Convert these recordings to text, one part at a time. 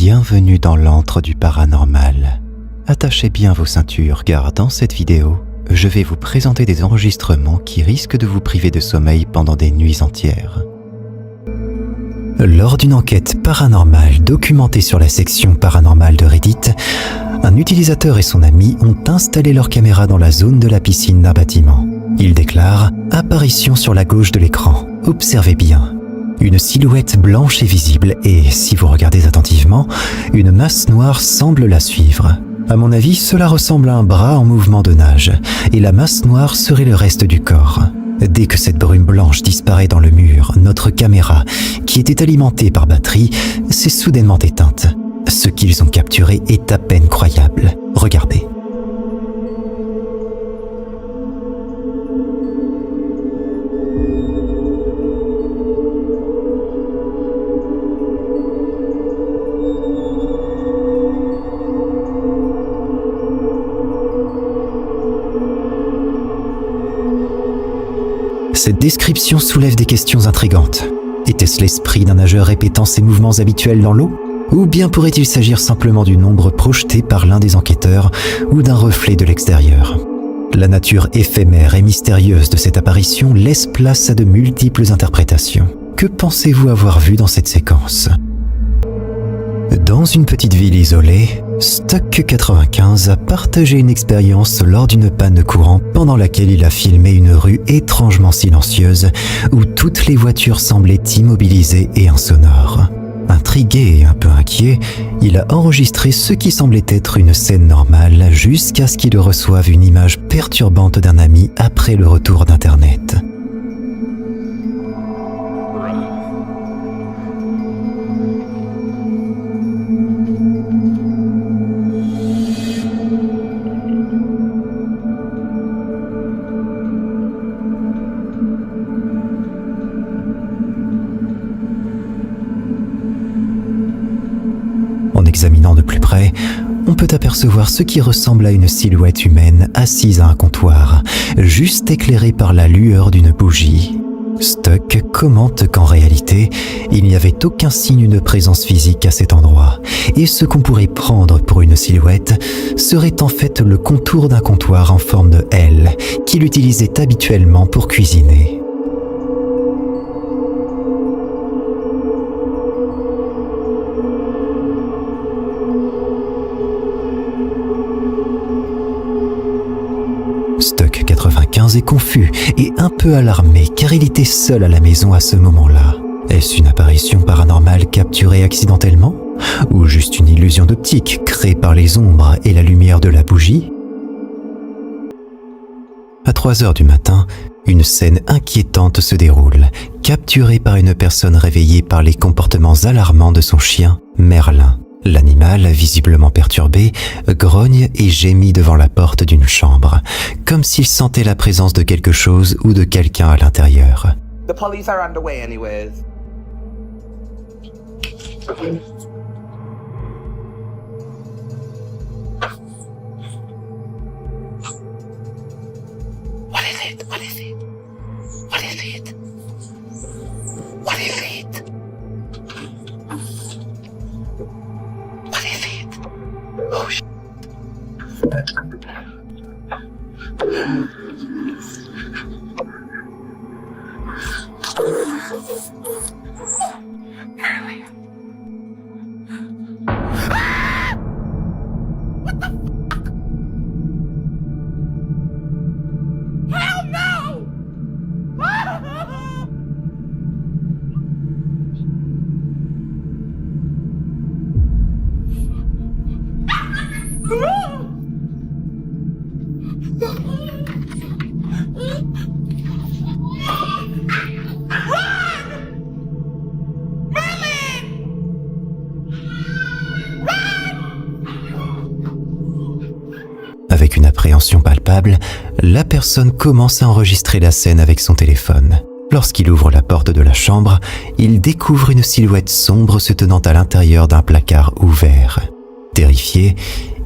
Bienvenue dans l'antre du paranormal. Attachez bien vos ceintures car dans cette vidéo, je vais vous présenter des enregistrements qui risquent de vous priver de sommeil pendant des nuits entières. Lors d'une enquête paranormale documentée sur la section paranormale de Reddit, un utilisateur et son ami ont installé leur caméra dans la zone de la piscine d'un bâtiment. Ils déclarent « Apparition sur la gauche de l'écran. Observez bien. » Une silhouette blanche est visible et, si vous regardez attentivement, une masse noire semble la suivre. À mon avis, cela ressemble à un bras en mouvement de nage, et la masse noire serait le reste du corps. Dès que cette brume blanche disparaît dans le mur, notre caméra, qui était alimentée par batterie, s'est soudainement éteinte. Ce qu'ils ont capturé est à peine croyable. Regardez. Cette description soulève des questions intrigantes. Était-ce l'esprit d'un nageur répétant ses mouvements habituels dans l'eau ? Ou bien pourrait-il s'agir simplement d'une ombre projetée par l'un des enquêteurs ou d'un reflet de l'extérieur ? La nature éphémère et mystérieuse de cette apparition laisse place à de multiples interprétations. Que pensez-vous avoir vu dans cette séquence ? Dans une petite ville isolée, Stuck95 a partagé une expérience lors d'une panne de courant pendant laquelle il a filmé une rue étrangement silencieuse où toutes les voitures semblaient immobilisées et insonores. Intrigué et un peu inquiet, il a enregistré ce qui semblait être une scène normale jusqu'à ce qu'il reçoive une image perturbante d'un ami après le retour d'Internet. En examinant de plus près, on peut apercevoir ce qui ressemble à une silhouette humaine assise à un comptoir, juste éclairée par la lueur d'une bougie. Stuck commente qu'en réalité, il n'y avait aucun signe de présence physique à cet endroit, et ce qu'on pourrait prendre pour une silhouette serait en fait le contour d'un comptoir en forme de L qu'il utilisait habituellement pour cuisiner. Stuck95 est confus et un peu alarmé car il était seul à la maison à ce moment-là. Est-ce une apparition paranormale capturée accidentellement ? Ou juste une illusion d'optique créée par les ombres et la lumière de la bougie ? À 3h du matin, une scène inquiétante se déroule, capturée par une personne réveillée par les comportements alarmants de son chien, Merlin. L'animal, visiblement perturbé, grogne et gémit devant la porte d'une chambre, comme s'il sentait la présence de quelque chose ou de quelqu'un à l'intérieur. The police are underway anyways. What is it? What is it? What is it? What is it? What is it? Oh shit. Merlin. Ah! What the fuck? Hell no! Avec une appréhension palpable, la personne commence à enregistrer la scène avec son téléphone. Lorsqu'il ouvre la porte de la chambre, il découvre une silhouette sombre se tenant à l'intérieur d'un placard ouvert. Terrifié,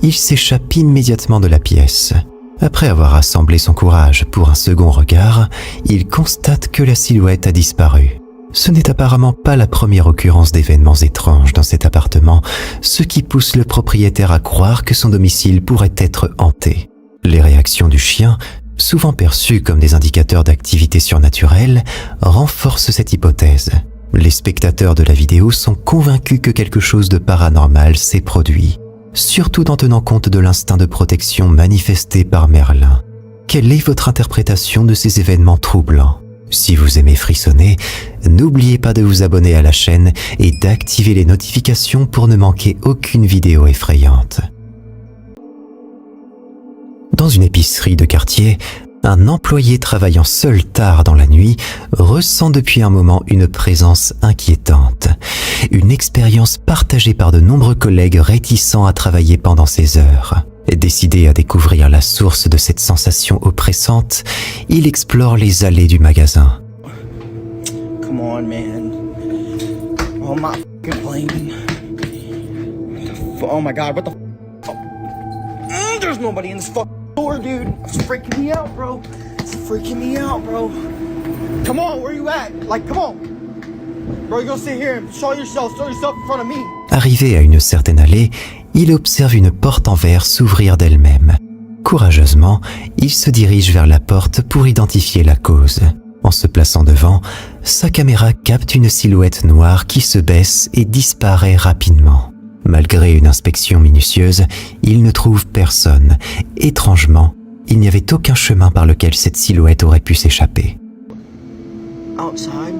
il s'échappe immédiatement de la pièce. Après avoir rassemblé son courage pour un second regard, il constate que la silhouette a disparu. Ce n'est apparemment pas la première occurrence d'événements étranges dans cet appartement, ce qui pousse le propriétaire à croire que son domicile pourrait être hanté. Les réactions du chien, souvent perçues comme des indicateurs d'activité surnaturelle, renforcent cette hypothèse. Les spectateurs de la vidéo sont convaincus que quelque chose de paranormal s'est produit, surtout en tenant compte de l'instinct de protection manifesté par Merlin. Quelle est votre interprétation de ces événements troublants ? Si vous aimez frissonner, n'oubliez pas de vous abonner à la chaîne et d'activer les notifications pour ne manquer aucune vidéo effrayante. Dans une épicerie de quartier, un employé travaillant seul tard dans la nuit ressent depuis un moment une présence inquiétante. Une expérience partagée par de nombreux collègues réticents à travailler pendant ces heures. Décidé à découvrir la source de cette sensation oppressante, il explore les allées du magasin. Come on, man. Oh my fucking plane. Oh my god, what the f? There's nobody in this fucking store, dude. It's freaking me out, bro. It's freaking me out, bro. Come on, where you at? Like, come on. Bro, you're gonna sit here and show yourself in front of me. Arrivé à une certaine allée, il observe une porte en verre s'ouvrir d'elle-même. Courageusement, il se dirige vers la porte pour identifier la cause. En se plaçant devant, sa caméra capte une silhouette noire qui se baisse et disparaît rapidement. Malgré une inspection minutieuse, il ne trouve personne. Étrangement, il n'y avait aucun chemin par lequel cette silhouette aurait pu s'échapper. Outside,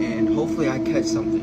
and hopefully I catch something.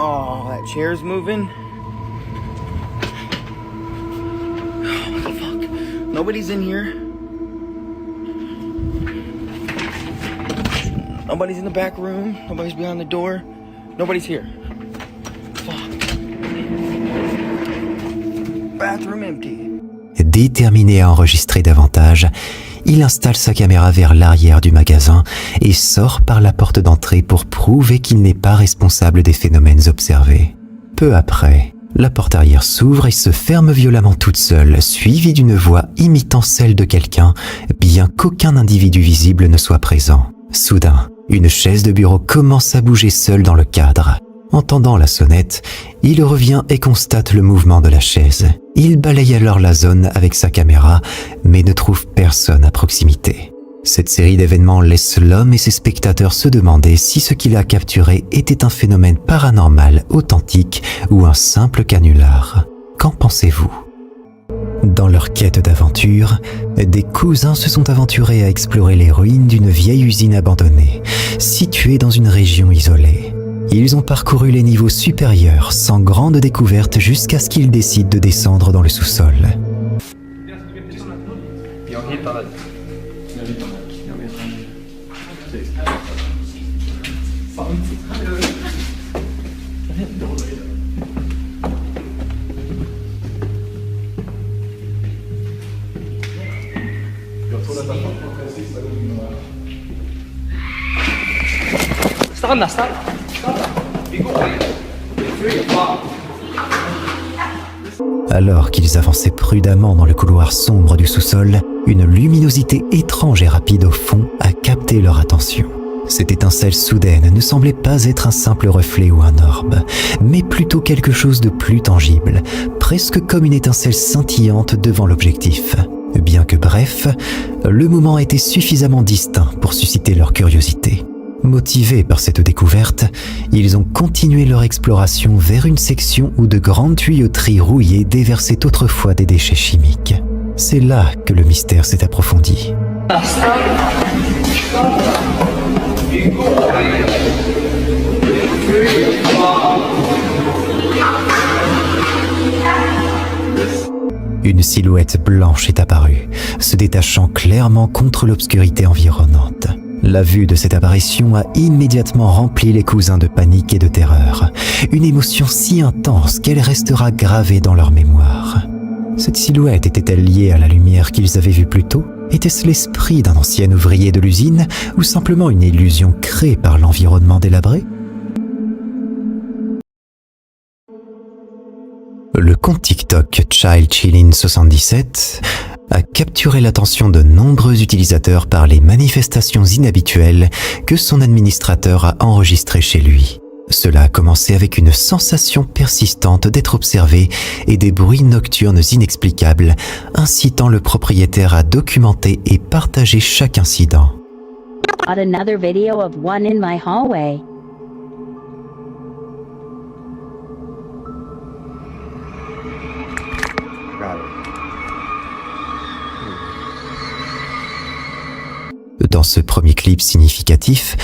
Oh, that chair's moving. Oh, what the fuck? Nobody's in here. Nobody's in the back room. Nobody's behind the door. Nobody's here. Fuck. Bathroom empty. Déterminé à enregistrer davantage, il installe sa caméra vers l'arrière du magasin et sort par la porte d'entrée pour prouver qu'il n'est pas responsable des phénomènes observés. Peu après, la porte arrière s'ouvre et se ferme violemment toute seule, suivie d'une voix imitant celle de quelqu'un, bien qu'aucun individu visible ne soit présent. Soudain, une chaise de bureau commence à bouger seule dans le cadre. Entendant la sonnette, il revient et constate le mouvement de la chaise. Il balaye alors la zone avec sa caméra, mais ne trouve personne à proximité. Cette série d'événements laisse l'homme et ses spectateurs se demander si ce qu'il a capturé était un phénomène paranormal authentique ou un simple canular. Qu'en pensez-vous ? Dans leur quête d'aventure, des cousins se sont aventurés à explorer les ruines d'une vieille usine abandonnée, située dans une région isolée. Ils ont parcouru les niveaux supérieurs sans grande découverte jusqu'à ce qu'ils décident de descendre dans le sous-sol. Alors qu'ils avançaient prudemment dans le couloir sombre du sous-sol, une luminosité étrange et rapide au fond a capté leur attention. Cette étincelle soudaine ne semblait pas être un simple reflet ou un orbe, mais plutôt quelque chose de plus tangible, presque comme une étincelle scintillante devant l'objectif. Bien que bref, le moment était suffisamment distinct pour susciter leur curiosité. Motivés par cette découverte, ils ont continué leur exploration vers une section où de grandes tuyauteries rouillées déversaient autrefois des déchets chimiques. C'est là que le mystère s'est approfondi. Une silhouette blanche est apparue, se détachant clairement contre l'obscurité environnante. La vue de cette apparition a immédiatement rempli les cousins de panique et de terreur. Une émotion si intense qu'elle restera gravée dans leur mémoire. Cette silhouette était-elle liée à la lumière qu'ils avaient vue plus tôt? Était-ce l'esprit d'un ancien ouvrier de l'usine ou simplement une illusion créée par l'environnement délabré? Le compte TikTok ChildChillin77 a capturé l'attention de nombreux utilisateurs par les manifestations inhabituelles que son administrateur a enregistrées chez lui. Cela a commencé avec une sensation persistante d'être observé et des bruits nocturnes inexplicables, incitant le propriétaire à documenter et partager chaque incident. Another video of one in my hallway. Dans ce premier clip significatif,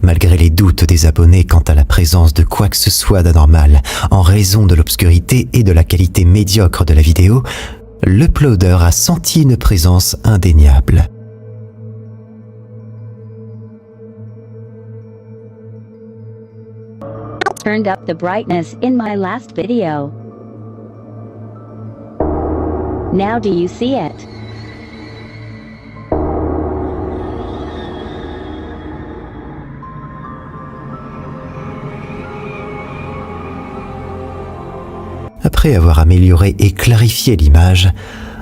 malgré les doutes des abonnés quant à la présence de quoi que ce soit d'anormal en raison de l'obscurité et de la qualité médiocre de la vidéo, l'uploader a senti une présence indéniable. Turned up the brightness in my last video. Now do you see it? Après avoir amélioré et clarifié l'image,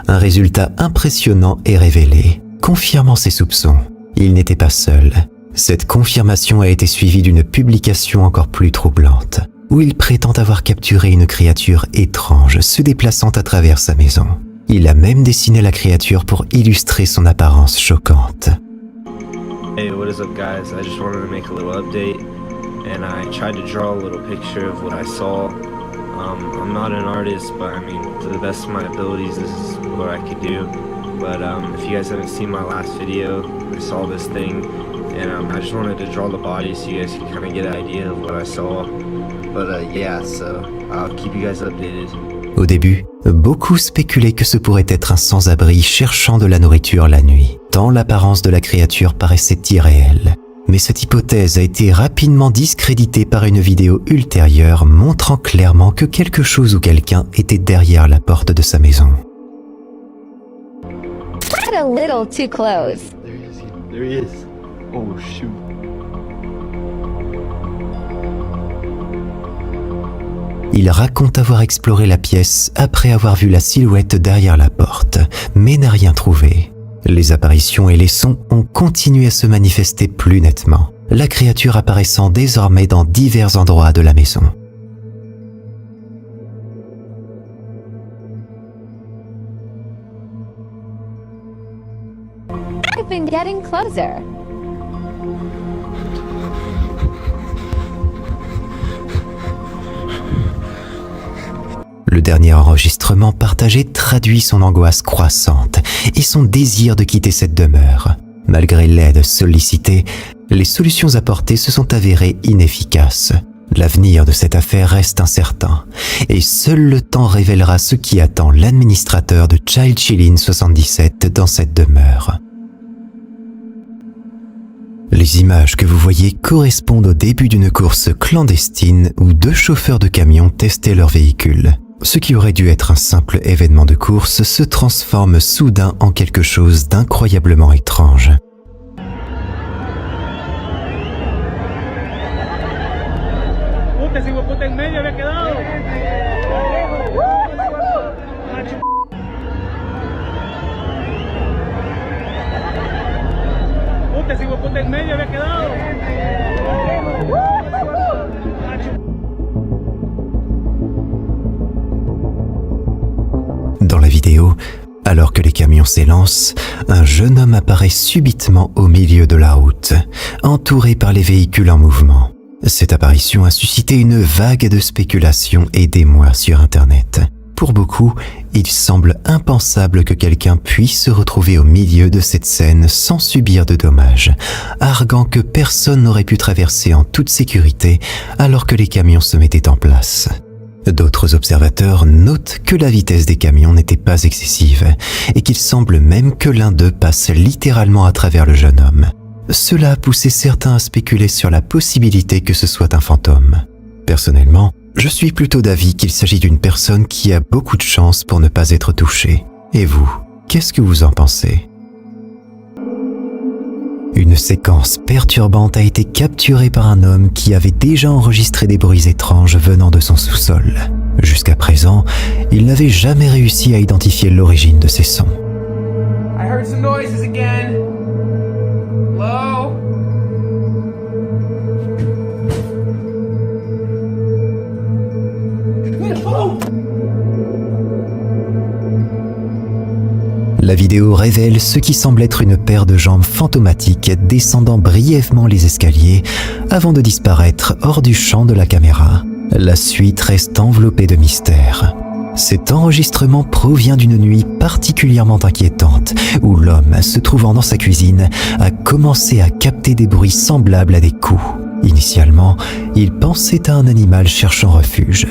un résultat impressionnant est révélé, confirmant ses soupçons. Il n'était pas seul. Cette confirmation a été suivie d'une publication encore plus troublante, où il prétend avoir capturé une créature étrange se déplaçant à travers sa maison. Il a même dessiné la créature pour illustrer son apparence choquante. Hey, what is up guys? I just wanted to make a little update and I tried to draw a little picture of what I saw. I'm not an artist, but I mean, to the best of my abilities, this is what I could do. But if you guys haven't seen my last video, I saw this thing, and I just wanted to draw the body so you guys can kind of get an idea of what I saw. But yeah, so I'll keep you guys updated. Au début, beaucoup spéculaient que ce pourrait être un sans-abri cherchant de la nourriture la nuit, tant l'apparence de la créature paraissait irréelle. Mais cette hypothèse a été rapidement discréditée par une vidéo ultérieure montrant clairement que quelque chose ou quelqu'un était derrière la porte de sa maison. Not a little too close. There he is. Oh shoot. Il raconte avoir exploré la pièce après avoir vu la silhouette derrière la porte, mais n'a rien trouvé. Les apparitions et les sons ont continué à se manifester plus nettement, la créature apparaissant désormais dans divers endroits de la maison. I've been getting closer. Le dernier enregistrement partagé traduit son angoisse croissante et son désir de quitter cette demeure. Malgré l'aide sollicitée, les solutions apportées se sont avérées inefficaces. L'avenir de cette affaire reste incertain et seul le temps révélera ce qui attend l'administrateur de ChildChillin77 dans cette demeure. Les images que vous voyez correspondent au début d'une course clandestine où deux chauffeurs de camions testaient leur véhicule. Ce qui aurait dû être un simple événement de course se transforme soudain en quelque chose d'incroyablement étrange. Dans la vidéo, Alors que les camions s'élancent, un jeune homme apparaît subitement au milieu de la route, entouré par les véhicules en mouvement. Cette apparition a suscité une vague de spéculations et d'émoi sur Internet. Pour beaucoup, il semble impensable que quelqu'un puisse se retrouver au milieu de cette scène sans subir de dommages, arguant que personne n'aurait pu traverser en toute sécurité alors que les camions se mettaient en place. D'autres observateurs notent que la vitesse des camions n'était pas excessive et qu'il semble même que l'un d'eux passe littéralement à travers le jeune homme. Cela a poussé certains à spéculer sur la possibilité que ce soit un fantôme. Personnellement, je suis plutôt d'avis qu'il s'agit d'une personne qui a beaucoup de chance pour ne pas être touchée. Et vous, qu'est-ce que vous en pensez ? Une séquence perturbante a été capturée par un homme qui avait déjà enregistré des bruits étranges venant de son sous-sol. Jusqu'à présent, il n'avait jamais réussi à identifier l'origine de ces sons. I heard some noises again. Hello? La vidéo révèle ce qui semble être une paire de jambes fantomatiques descendant brièvement les escaliers avant de disparaître hors du champ de la caméra. La suite reste enveloppée de mystère. Cet enregistrement provient d'une nuit particulièrement inquiétante où l'homme, se trouvant dans sa cuisine, a commencé à capter des bruits semblables à des coups. Initialement, il pensait à un animal cherchant refuge.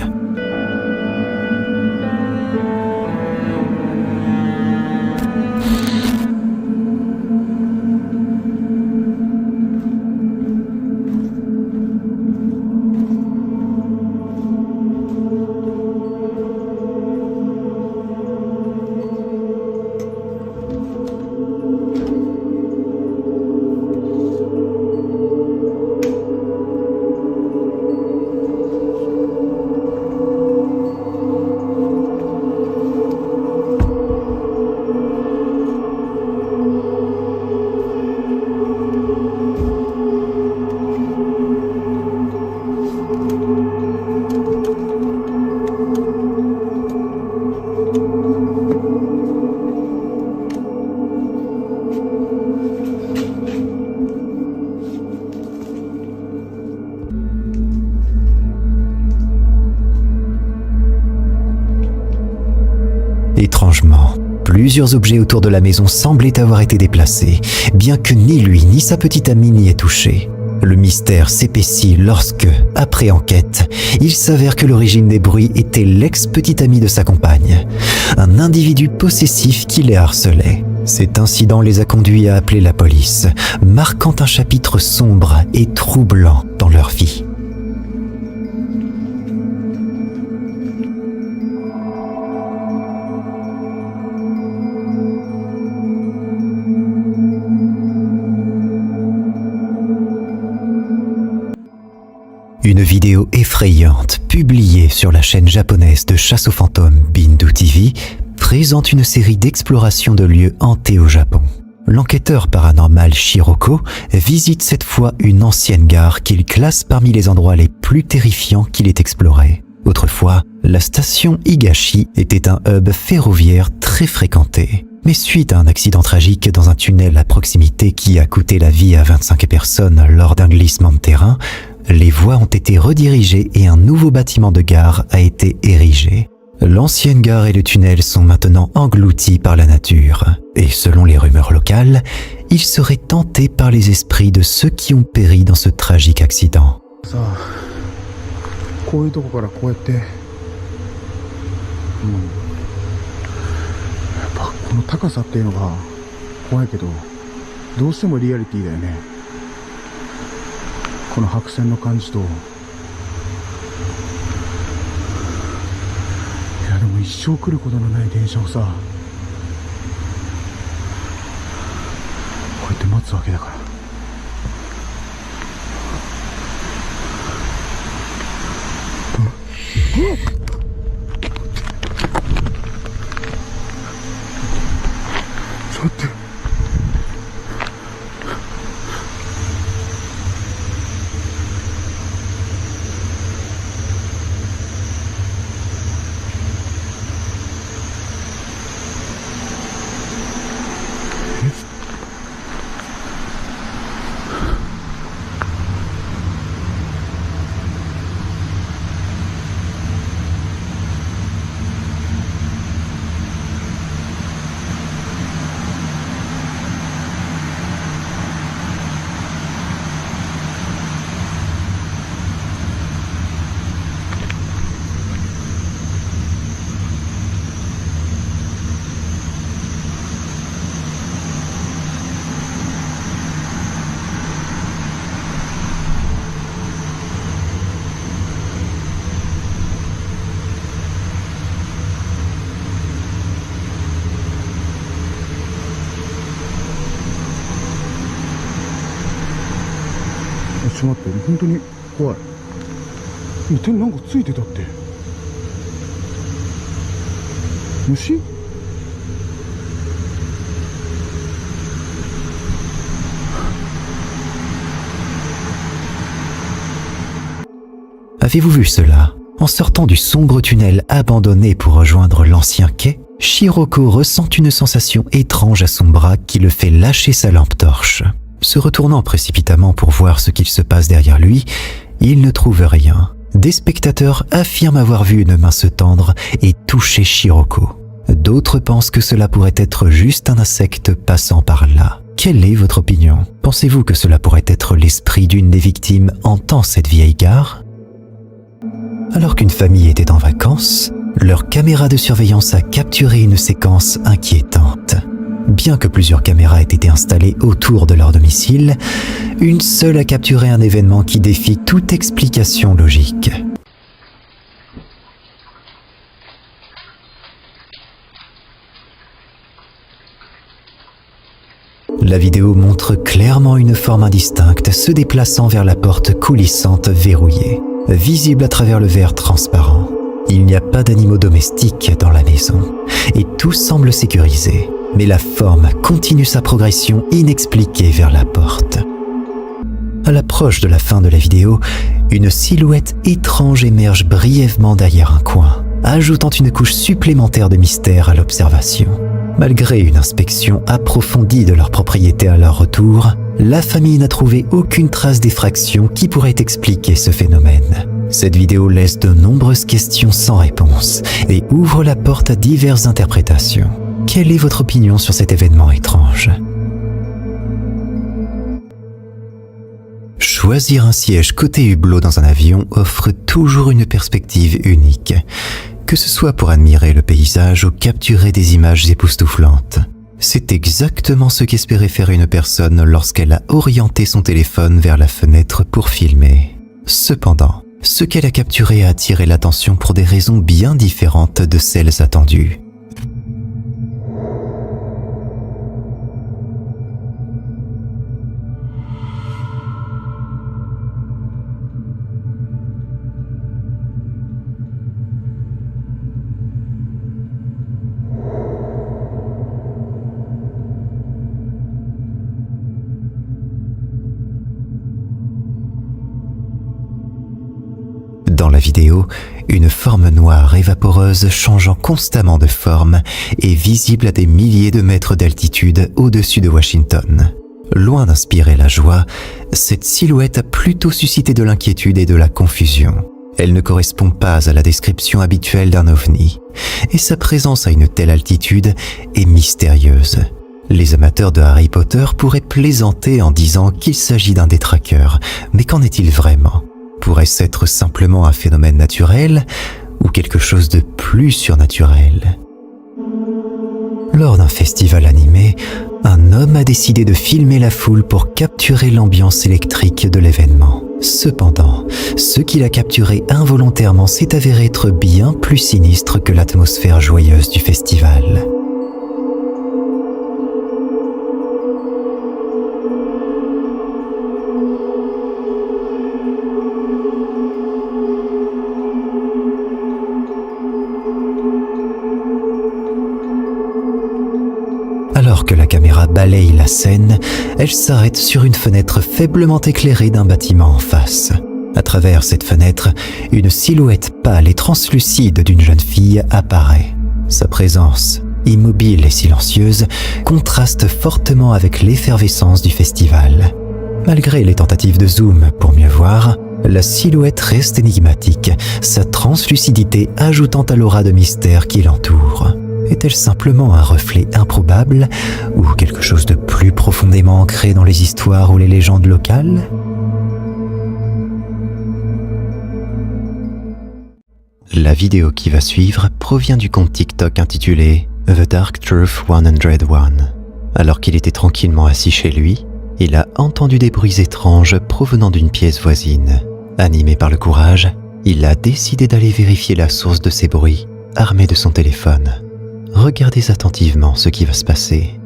Étrangement, plusieurs objets autour de la maison semblaient avoir été déplacés, bien que ni lui ni sa petite amie n'y aient touché. Le mystère s'épaissit lorsque, après enquête, il s'avère que l'origine des bruits était l'ex-petite amie de sa compagne, un individu possessif qui les harcelait. Cet incident les a conduits à appeler la police, marquant un chapitre sombre et troublant dans leur vie. Une vidéo effrayante publiée sur la chaîne japonaise de chasse aux fantômes Bindu TV présente une série d'explorations de lieux hantés au Japon. L'enquêteur paranormal Shiroko visite cette fois une ancienne gare qu'il classe parmi les endroits les plus terrifiants qu'il ait explorés. Autrefois, la station Higashi était un hub ferroviaire très fréquenté. Mais suite à un accident tragique dans un tunnel à proximité qui a coûté la vie à 25 personnes lors d'un glissement de terrain, les voies ont été redirigées et un nouveau bâtiment de gare a été érigé. L'ancienne gare et le tunnel sont maintenant engloutis par la nature. Et selon les rumeurs locales, ils seraient tentés par les esprits de ceux qui ont péri dans ce tragique accident. こういうとこからこうやって、やっぱこの高さっていうのが怖いけど、どうしてもリアリティだよね。この白線の感じと、いやでも一生来ることのない電車をさ、こうやって待つわけだから。ちょっと待って。ちょっと待って、本当に怖い。もう手になんかついてたって。虫？Avez-vous vu cela? En sortant du sombre tunnel abandonné pour rejoindre l'ancien quai, Shiroko ressent une sensation étrange à son bras qui le fait lâcher sa lampe torche. Se retournant précipitamment pour voir ce qu'il se passe derrière lui, il ne trouve rien. Des spectateurs affirment avoir vu une main se tendre et toucher Shiroko. D'autres pensent que cela pourrait être juste un insecte passant par là. Quelle est votre opinion? Pensez-vous que cela pourrait être l'esprit d'une des victimes hantant cette vieille gare? Alors qu'une famille était en vacances, leur caméra de surveillance a capturé une séquence inquiétante. Bien que plusieurs caméras aient été installées autour de leur domicile, une seule a capturé un événement qui défie toute explication logique. La vidéo montre clairement une forme indistincte se déplaçant vers la porte coulissante verrouillée, visible à travers le verre transparent. Il n'y a pas d'animaux domestiques dans la maison et tout semble sécurisé, mais la forme continue sa progression inexpliquée vers la porte. À l'approche de la fin de la vidéo, une silhouette étrange émerge brièvement derrière un coin, ajoutant une couche supplémentaire de mystère à l'observation. Malgré une inspection approfondie de leur propriété à leur retour, la famille n'a trouvé aucune trace d'effraction qui pourrait expliquer ce phénomène. Cette vidéo laisse de nombreuses questions sans réponse et ouvre la porte à diverses interprétations. Quelle est votre opinion sur cet événement étrange? Choisir un siège côté hublot dans un avion offre toujours une perspective unique, que ce soit pour admirer le paysage ou capturer des images époustouflantes. C'est exactement ce qu'espérait faire une personne lorsqu'elle a orienté son téléphone vers la fenêtre pour filmer. Cependant, ce qu'elle a capturé a attiré l'attention pour des raisons bien différentes de celles attendues. Dans la vidéo, une forme noire et vaporeuse changeant constamment de forme est visible à des milliers de mètres d'altitude au-dessus de Washington. Loin d'inspirer la joie, cette silhouette a plutôt suscité de l'inquiétude et de la confusion. Elle ne correspond pas à la description habituelle d'un ovni, et sa présence à une telle altitude est mystérieuse. Les amateurs de Harry Potter pourraient plaisanter en disant qu'il s'agit d'un détraqueur, mais qu'en est-il vraiment ? Pourrait-ce être simplement un phénomène naturel ou quelque chose de plus surnaturel? Lors d'un festival animé, un homme a décidé de filmer la foule pour capturer l'ambiance électrique de l'événement. Cependant, ce qu'il a capturé involontairement s'est avéré être bien plus sinistre que l'atmosphère joyeuse du festival. Alors que la caméra balaye la scène, elle s'arrête sur une fenêtre faiblement éclairée d'un bâtiment en face. À travers cette fenêtre, une silhouette pâle et translucide d'une jeune fille apparaît. Sa présence, immobile et silencieuse, contraste fortement avec l'effervescence du festival. Malgré les tentatives de zoom pour mieux voir, la silhouette reste énigmatique, sa translucidité ajoutant à l'aura de mystère qui l'entoure. Est-elle simplement un reflet improbable ou quelque chose de plus profondément ancré dans les histoires ou les légendes locales? La vidéo qui va suivre provient du compte TikTok intitulé The Dark Truth 101. Alors qu'il était tranquillement assis chez lui, il a entendu des bruits étranges provenant d'une pièce voisine. Animé par le courage, il a décidé d'aller vérifier la source de ces bruits, armé de son téléphone. Regardez attentivement ce qui va se passer.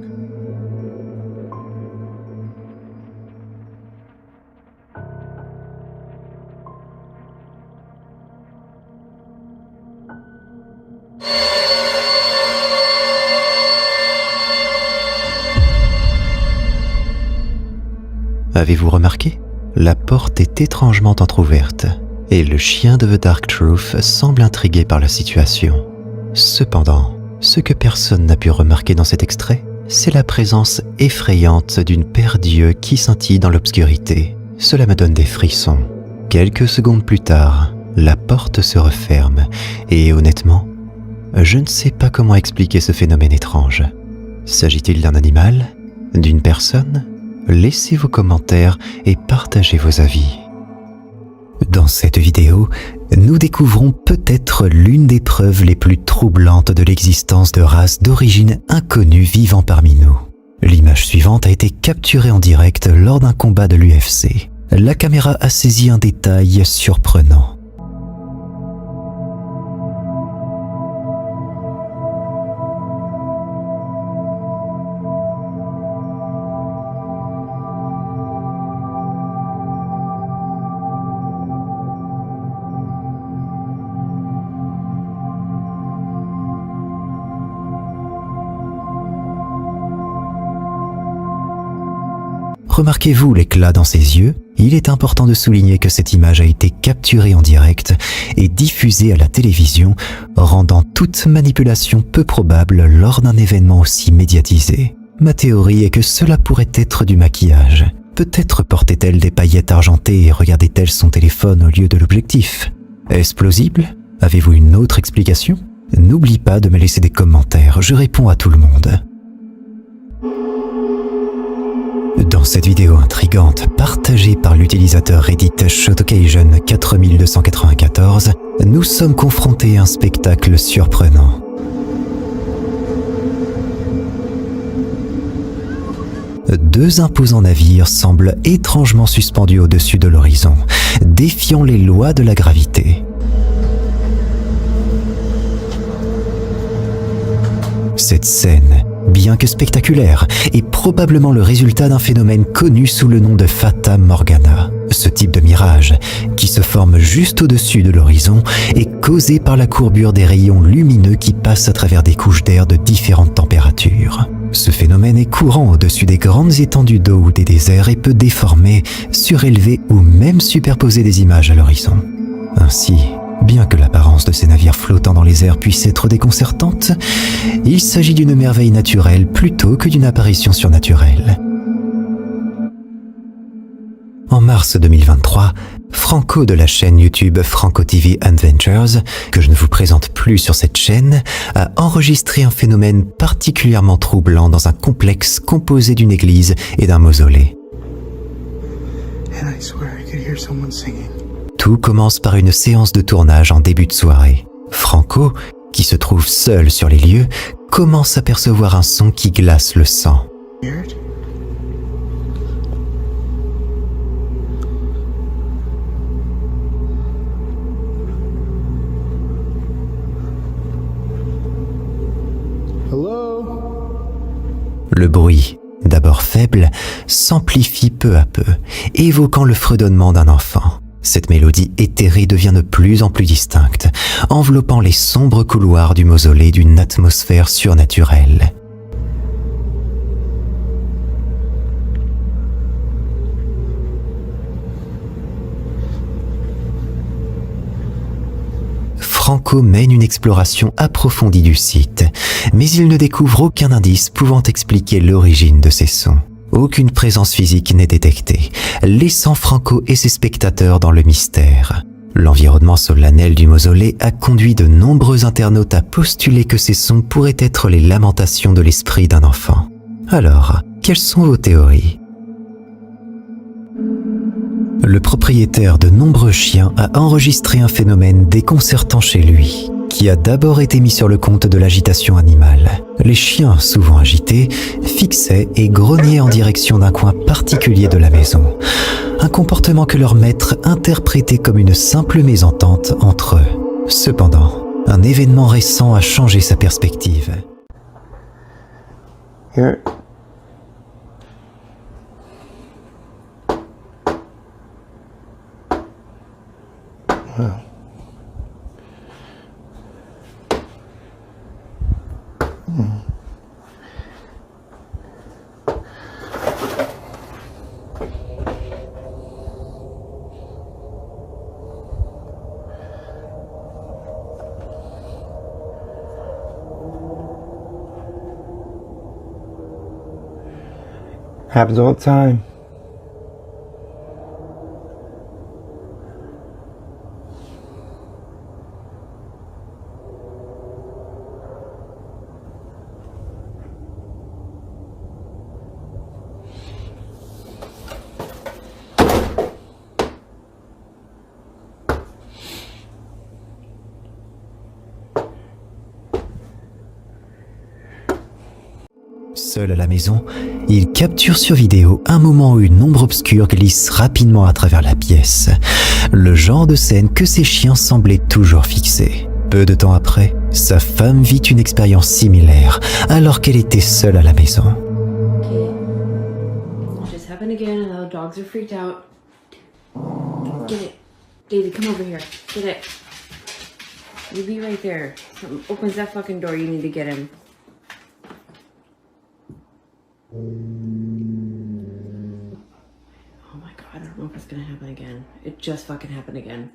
Avez-vous remarqué? La porte est étrangement entr'ouverte, et le chien de The Dark Truth semble intrigué par la situation. Cependant, ce que personne n'a pu remarquer dans cet extrait, c'est la présence effrayante d'une paire d'yeux qui scintille dans l'obscurité. Cela me donne des frissons. Quelques secondes plus tard, la porte se referme, et honnêtement, je ne sais pas comment expliquer ce phénomène étrange. S'agit-il d'un animal? D'une personne? Laissez vos commentaires et partagez vos avis. Dans cette vidéo, nous découvrons peut-être l'une des preuves les plus troublantes de l'existence de races d'origine inconnue vivant parmi nous. L'image suivante a été capturée en direct lors d'un combat de l'UFC. La caméra a saisi un détail surprenant. Remarquez-vous l'éclat dans ses yeux? Il est important de souligner que cette image a été capturée en direct et diffusée à la télévision, rendant toute manipulation peu probable lors d'un événement aussi médiatisé. Ma théorie est que cela pourrait être du maquillage. Peut-être portait-elle des paillettes argentées et regardait-elle son téléphone au lieu de l'objectif. Est-ce plausible? Avez-vous une autre explication? N'oublie pas de me laisser des commentaires, je réponds à tout le monde. Dans cette vidéo intrigante partagée par l'utilisateur Reddit ShotOccasion4294, nous sommes confrontés à un spectacle surprenant. Deux imposants navires semblent étrangement suspendus au-dessus de l'horizon, défiant les lois de la gravité. Cette scène, bien que spectaculaire, est probablement le résultat d'un phénomène connu sous le nom de Fata Morgana. Ce type de mirage, qui se forme juste au-dessus de l'horizon, est causé par la courbure des rayons lumineux qui passent à travers des couches d'air de différentes températures. Ce phénomène est courant au-dessus des grandes étendues d'eau ou des déserts et peut déformer, surélever ou même superposer des images à l'horizon. Ainsi, bien que l'apparence de ces navires flottants dans les airs puisse être déconcertante, il s'agit d'une merveille naturelle plutôt que d'une apparition surnaturelle. En mars 2023, Franco de la chaîne YouTube Franco TV Adventures, que je ne vous présente plus sur cette chaîne, a enregistré un phénomène particulièrement troublant dans un complexe composé d'une église et d'un mausolée. And I swear I could hear someone singing. Tout commence par une séance de tournage en début de soirée. Franco, qui se trouve seul sur les lieux, commence à percevoir un son qui glace le sang. Hear it? Hello? Le bruit, d'abord faible, s'amplifie peu à peu, évoquant le fredonnement d'un enfant. Cette mélodie éthérée devient de plus en plus distincte, enveloppant les sombres couloirs du mausolée d'une atmosphère surnaturelle. Franco mène une exploration approfondie du site, mais il ne découvre aucun indice pouvant expliquer l'origine de ces sons. Aucune présence physique n'est détectée, laissant Franco et ses spectateurs dans le mystère. L'environnement solennel du mausolée a conduit de nombreux internautes à postuler que ces sons pourraient être les lamentations de l'esprit d'un enfant. Alors, quelles sont vos théories? Le propriétaire de nombreux chiens a enregistré un phénomène déconcertant chez lui, qui a d'abord été mis sur le compte de l'agitation animale. Les chiens, souvent agités, fixaient et grognaient en direction d'un coin particulier de la maison, un comportement que leur maître interprétait comme une simple mésentente entre eux. Cependant, un événement récent a changé sa perspective. Here. Wow. Happens all the time. Seul à la maison, il capture sur vidéo un moment où une ombre obscure glisse rapidement à travers la pièce. Le genre de scène que ses chiens semblaient toujours fixer. Peu de temps après, sa femme vit une expérience similaire alors qu'elle était seule à la maison. It just happened again and the dogs are freaked out. Get it. David, come over here. Get it. You be right there. Something opens that fucking door, you need to get him. Oh my god, I don't know if it's gonna happen again. It just fucking happened again.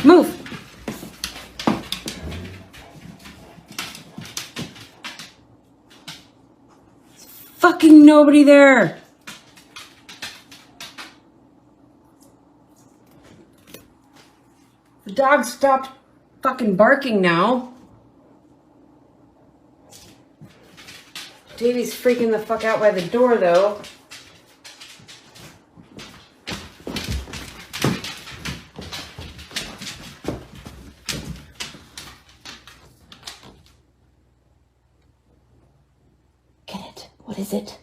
Move! Fucking nobody there! The dog stopped fucking barking now. Davey's freaking the fuck out by the door though. Get it. What is it?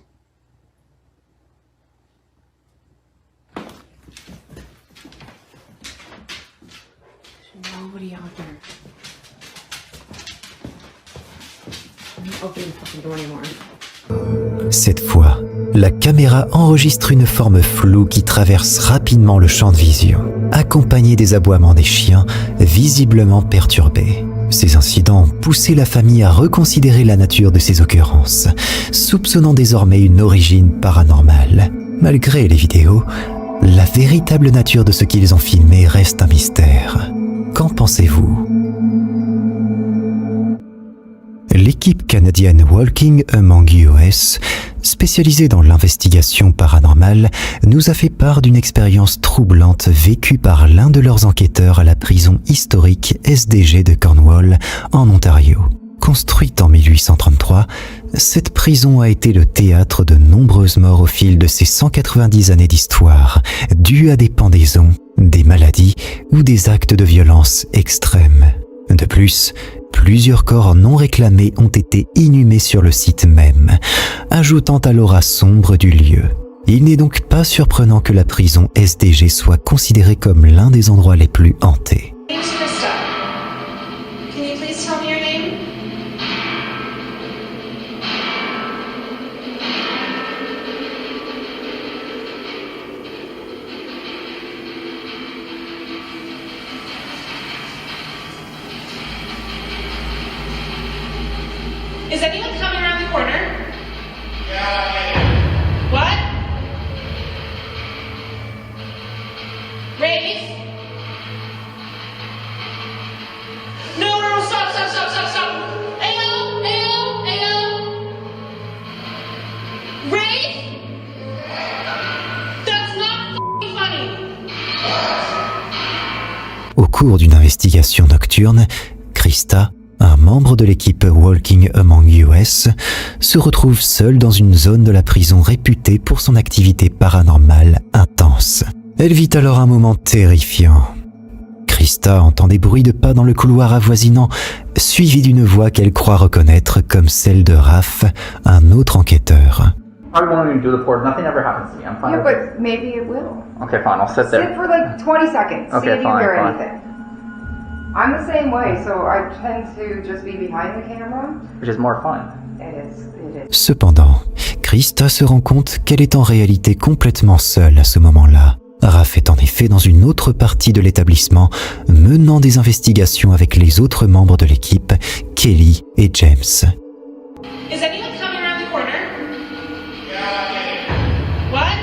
There's nobody out there. I'm not opening the fucking door anymore. Cette fois, la caméra enregistre une forme floue qui traverse rapidement le champ de vision, accompagnée des aboiements des chiens, visiblement perturbés. Ces incidents ont poussé la famille à reconsidérer la nature de ces occurrences, soupçonnant désormais une origine paranormale. Malgré les vidéos, la véritable nature de ce qu'ils ont filmé reste un mystère. Qu'en pensez-vous ? L'équipe canadienne Walking Among US, spécialisée dans l'investigation paranormale, nous a fait part d'une expérience troublante vécue par l'un de leurs enquêteurs à la prison historique SDG de Cornwall, en Ontario. Construite en 1833, cette prison a été le théâtre de nombreuses morts au fil de ses 190 années d'histoire, dues à des pendaisons, des maladies ou des actes de violence extrêmes. De plus, plusieurs corps non réclamés ont été inhumés sur le site même, ajoutant à l'aura sombre du lieu. Il n'est donc pas surprenant que la prison SDG soit considérée comme l'un des endroits les plus hantés. Is anyone coming around the corner? What? Rafe? No, stop. Ayo! Rafe? That's not f***ing funny. Au cours d'une investigation nocturne, Krista, un membre de l'équipe Walking Among US, se retrouve seul dans une zone de la prison réputée pour son activité paranormale intense. Elle vit alors un moment terrifiant. Krista entend des bruits de pas dans le couloir avoisinant, suivi d'une voix qu'elle croit reconnaître comme celle de Raph, un autre enquêteur. I won't even do the port. Nothing ever happens to me. I'm fine. Yeah, but maybe it will. Okay, fine. I'll sit there. Sit for like 20 seconds. Okay, see if you fine, hear fine. anything. I'm the same way, so I tend to just be behind the camera. Which is more fun. It is. Cependant, Krista se rend compte qu'elle est en réalité complètement seule à ce moment-là. Raph est en effet dans une autre partie de l'établissement, menant des investigations avec les autres membres de l'équipe, Kelly et James. Is anyone coming around the corner? What?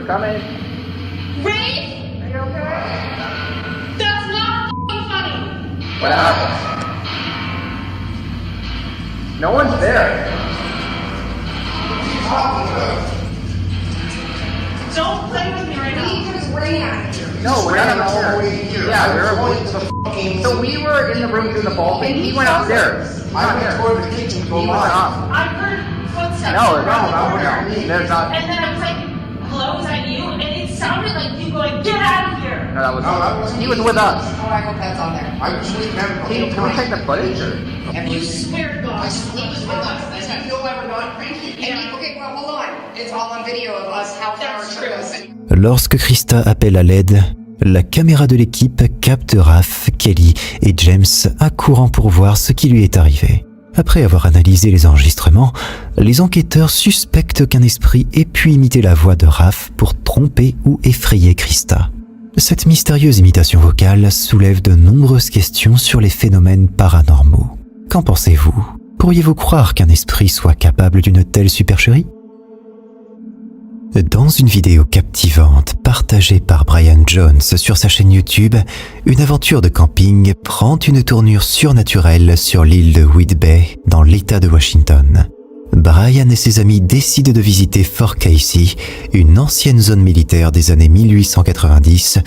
coming. Rafe? Are you okay? That's not f***ing funny. What happened? No one's there. Don't play with me right now. We just ran. No, we're not here. Yeah, so we were in the room doing the ball thing. He went upstairs. I went toward the kitchen to go He went live. up. I heard footsteps. No, around the corner. there's not. And then I was like, hello, is that you? And it sounded like you going, get out of here. No, that was. No, that wasn't He was me. with us. Oh, I hope that's on there. I was sleeping having Can we take the footage? Or? You swear to God. I sleep with us. I said, no, ever not cranky. Okay, well, hold on. It's all on video of us, how far That's it took us. Lorsque Krista appelle à l'aide, la caméra de l'équipe capte Raph, Kelly et James accourant pour voir ce qui lui est arrivé. Après avoir analysé les enregistrements, les enquêteurs suspectent qu'un esprit ait pu imiter la voix de Raph pour tromper ou effrayer Krista. Cette mystérieuse imitation vocale soulève de nombreuses questions sur les phénomènes paranormaux. Qu'en pensez-vous? Pourriez-vous croire qu'un esprit soit capable d'une telle supercherie? Dans une vidéo captivante partagée par Brian Jones sur sa chaîne YouTube, une aventure de camping prend une tournure surnaturelle sur l'île de Whidbey, dans l'État de Washington. Brian et ses amis décident de visiter Fort Casey, une ancienne zone militaire des années 1890,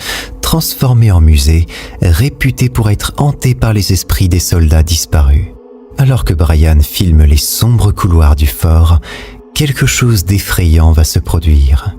transformée en musée, réputée pour être hantée par les esprits des soldats disparus. Alors que Brian filme les sombres couloirs du fort, quelque chose d'effrayant va se produire.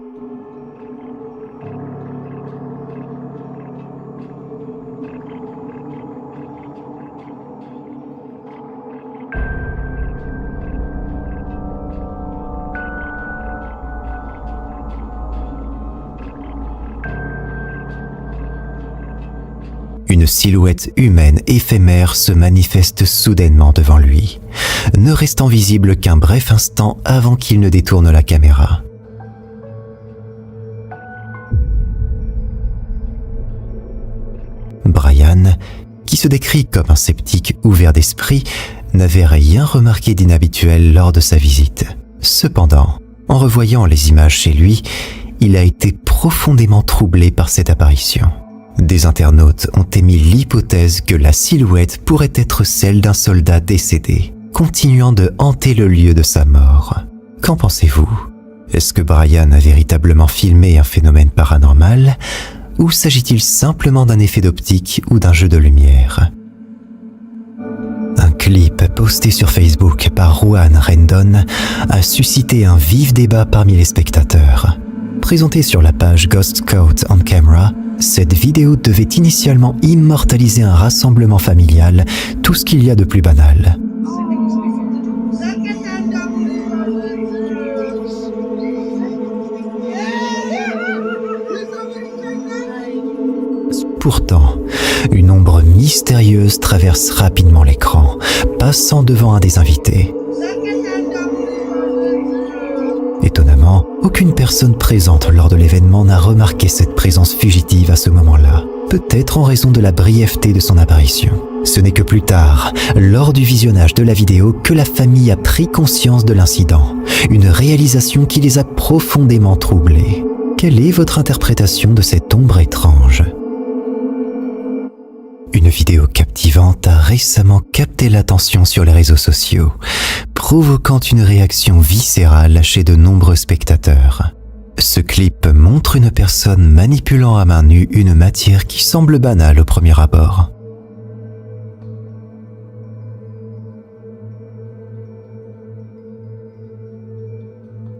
Une silhouette humaine éphémère se manifeste soudainement devant lui, ne restant visible qu'un bref instant avant qu'il ne détourne la caméra. Brian, qui se décrit comme un sceptique ouvert d'esprit, n'avait rien remarqué d'inhabituel lors de sa visite. Cependant, en revoyant les images chez lui, il a été profondément troublé par cette apparition. Des internautes ont émis l'hypothèse que la silhouette pourrait être celle d'un soldat décédé, continuant de hanter le lieu de sa mort. Qu'en pensez-vous? Est-ce que Brian a véritablement filmé un phénomène paranormal, ou s'agit-il simplement d'un effet d'optique ou d'un jeu de lumière? Un clip posté sur Facebook par Juan Rendon a suscité un vif débat parmi les spectateurs. Présenté sur la page Ghost Scout on Camera, cette vidéo devait initialement immortaliser un rassemblement familial, tout ce qu'il y a de plus banal. Pourtant, une ombre mystérieuse traverse rapidement l'écran, passant devant un des invités. Étonnamment, aucune personne présente lors de l'événement n'a remarqué cette présence fugitive à ce moment-là, peut-être en raison de la brièveté de son apparition. Ce n'est que plus tard, lors du visionnage de la vidéo, que la famille a pris conscience de l'incident, une réalisation qui les a profondément troublés. Quelle est votre interprétation de cette ombre étrange ? Une vidéo captivante a récemment capté l'attention sur les réseaux sociaux, provoquant une réaction viscérale chez de nombreux spectateurs. Ce clip montre une personne manipulant à main nue une matière qui semble banale au premier abord.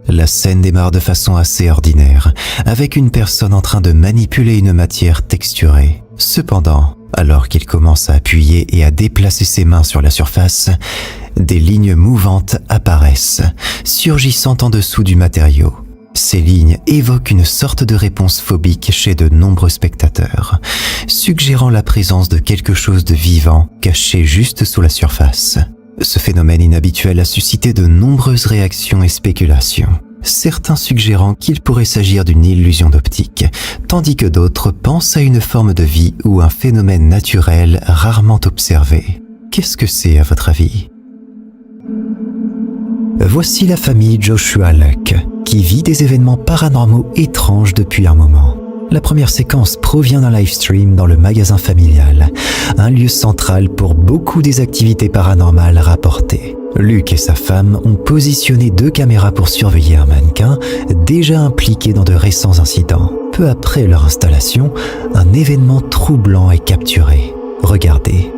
La scène démarre de façon assez ordinaire, avec une personne en train de manipuler une matière texturée. Cependant, alors qu'il commence à appuyer et à déplacer ses mains sur la surface, des lignes mouvantes apparaissent, surgissant en dessous du matériau. Ces lignes évoquent une sorte de réponse phobique chez de nombreux spectateurs, suggérant la présence de quelque chose de vivant caché juste sous la surface. Ce phénomène inhabituel a suscité de nombreuses réactions et spéculations, certains suggérant qu'il pourrait s'agir d'une illusion d'optique, tandis que d'autres pensent à une forme de vie ou un phénomène naturel rarement observé. Qu'est-ce que c'est à votre avis ? Voici la famille Joshua Luck, qui vit des événements paranormaux étranges depuis un moment. La première séquence provient d'un live stream dans le magasin familial, un lieu central pour beaucoup des activités paranormales rapportées. Luc et sa femme ont positionné 2 caméras pour surveiller un mannequin déjà impliqué dans de récents incidents. Peu après leur installation, un événement troublant est capturé. Regardez.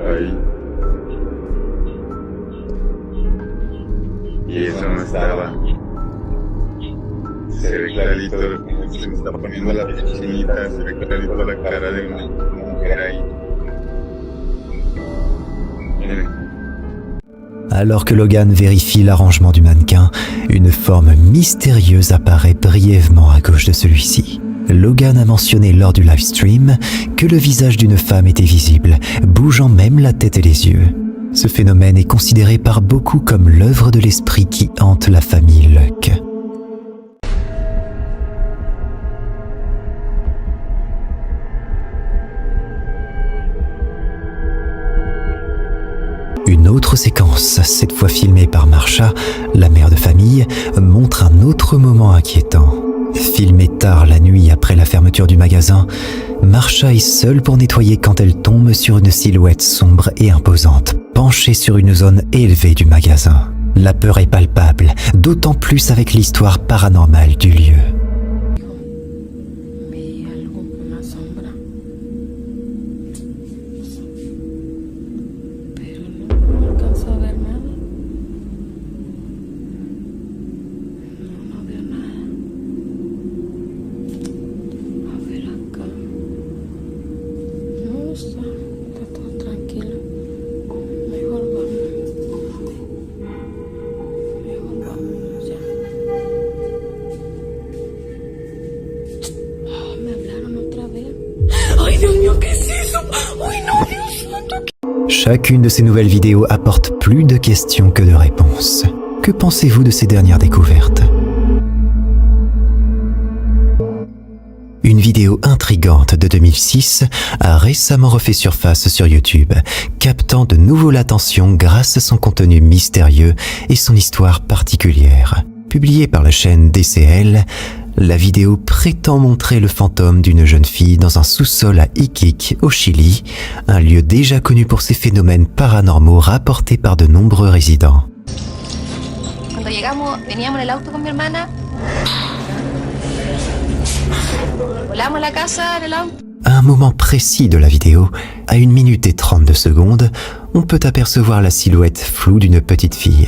Ahí. Y eso no estaba. Se ve clarito, se me está poniendo la piel chinita, se ve clarito la cara de una mujer ahí. Miren. Alors que Logan vérifie l'arrangement du mannequin, une forme mystérieuse apparaît brièvement à gauche de celui-ci. Logan a mentionné lors du live stream que le visage d'une femme était visible, bougeant même la tête et les yeux. Ce phénomène est considéré par beaucoup comme l'œuvre de l'esprit qui hante la famille Luck. Une autre séquence, cette fois filmée par Marsha, la mère de famille, montre un autre moment inquiétant. Filmée tard la nuit après la fermeture du magasin, Marsha est seule pour nettoyer quand elle tombe sur une silhouette sombre et imposante, penchée sur une zone élevée du magasin. La peur est palpable, d'autant plus avec l'histoire paranormale du lieu. Chacune de ces nouvelles vidéos apporte plus de questions que de réponses. Que pensez-vous de ces dernières découvertes ? Une vidéo intrigante de 2006 a récemment refait surface sur YouTube, captant de nouveau l'attention grâce à son contenu mystérieux et son histoire particulière. Publiée par la chaîne DCL, la vidéo prétend montrer le fantôme d'une jeune fille dans un sous-sol à Iquique, au Chili, un lieu déjà connu pour ses phénomènes paranormaux rapportés par de nombreux résidents. Cuando llegamos, veníamos en el auto con mi hermana. Volamos la casa en el auto. À un moment précis de la vidéo, à 1 minute et 32 secondes, on peut apercevoir la silhouette floue d'une petite fille.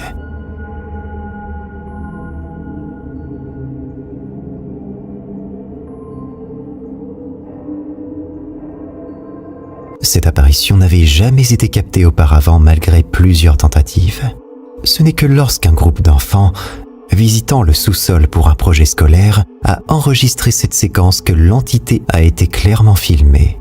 Cette apparition n'avait jamais été captée auparavant malgré plusieurs tentatives. Ce n'est que lorsqu'un groupe d'enfants, visitant le sous-sol pour un projet scolaire, a enregistré cette séquence que l'entité a été clairement filmée.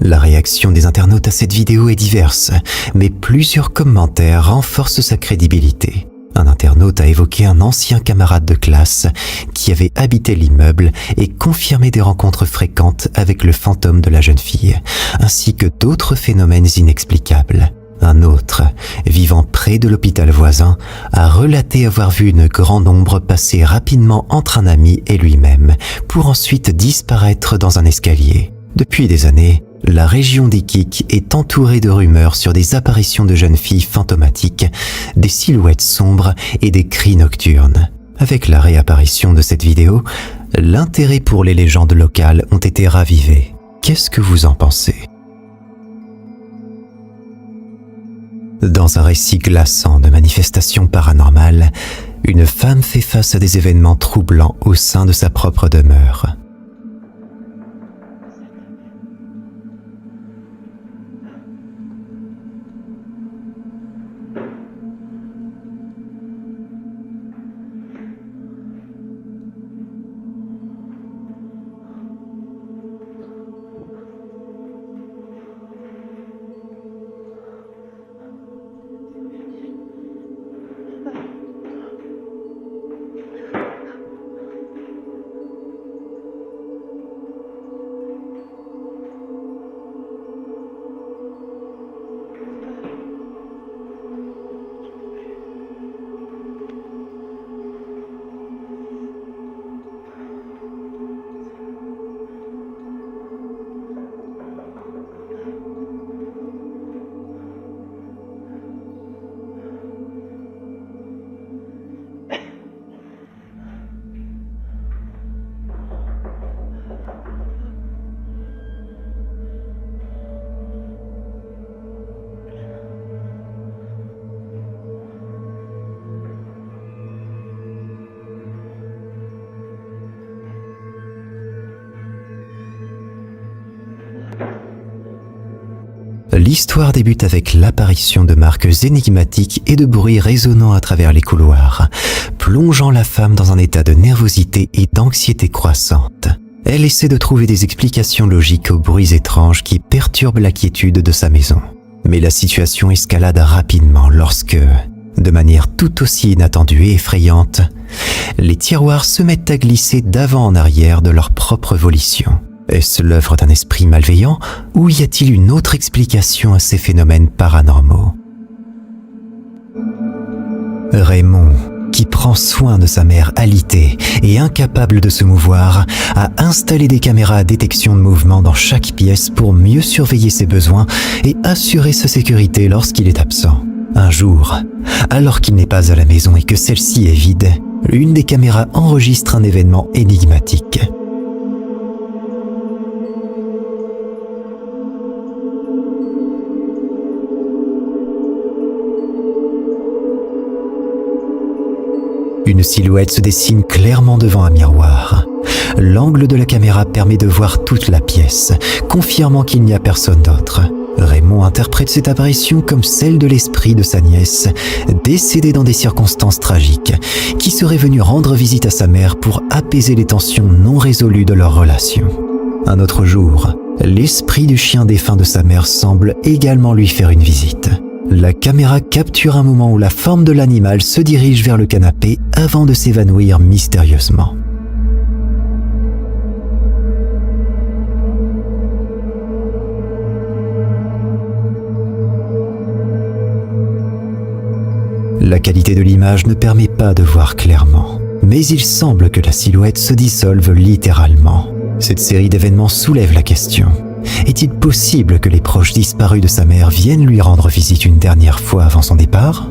La réaction des internautes à cette vidéo est diverse, mais plusieurs commentaires renforcent sa crédibilité. Un internaute a évoqué un ancien camarade de classe qui avait habité l'immeuble et confirmé des rencontres fréquentes avec le fantôme de la jeune fille, ainsi que d'autres phénomènes inexplicables. Un autre, vivant près de l'hôpital voisin, a relaté avoir vu une grande ombre passer rapidement entre un ami et lui-même, pour ensuite disparaître dans un escalier. Depuis des années, la région d'Iquique est entourée de rumeurs sur des apparitions de jeunes filles fantomatiques, des silhouettes sombres et des cris nocturnes. Avec la réapparition de cette vidéo, l'intérêt pour les légendes locales ont été ravivés. Qu'est-ce que vous en pensez ? Dans un récit glaçant de manifestations paranormales, une femme fait face à des événements troublants au sein de sa propre demeure. L'histoire débute avec l'apparition de marques énigmatiques et de bruits résonnant à travers les couloirs, plongeant la femme dans un état de nervosité et d'anxiété croissante. Elle essaie de trouver des explications logiques aux bruits étranges qui perturbent la quiétude de sa maison. Mais la situation escalade rapidement lorsque, de manière tout aussi inattendue et effrayante, les tiroirs se mettent à glisser d'avant en arrière de leur propre volition. Est-ce l'œuvre d'un esprit malveillant ou y a-t-il une autre explication à ces phénomènes paranormaux? Raymond, qui prend soin de sa mère alitée et incapable de se mouvoir, a installé des caméras à détection de mouvement dans chaque pièce pour mieux surveiller ses besoins et assurer sa sécurité lorsqu'il est absent. Un jour, alors qu'il n'est pas à la maison et que celle-ci est vide, une des caméras enregistre un événement énigmatique. Une silhouette se dessine clairement devant un miroir. L'angle de la caméra permet de voir toute la pièce, confirmant qu'il n'y a personne d'autre. Raymond interprète cette apparition comme celle de l'esprit de sa nièce, décédée dans des circonstances tragiques, qui serait venu rendre visite à sa mère pour apaiser les tensions non résolues de leur relation. Un autre jour, l'esprit du chien défunt de sa mère semble également lui faire une visite. La caméra capture un moment où la forme de l'animal se dirige vers le canapé avant de s'évanouir mystérieusement. La qualité de l'image ne permet pas de voir clairement, mais il semble que la silhouette se dissolve littéralement. Cette série d'événements soulève la question. Est-il possible que les proches disparus de sa mère viennent lui rendre visite une dernière fois avant son départ?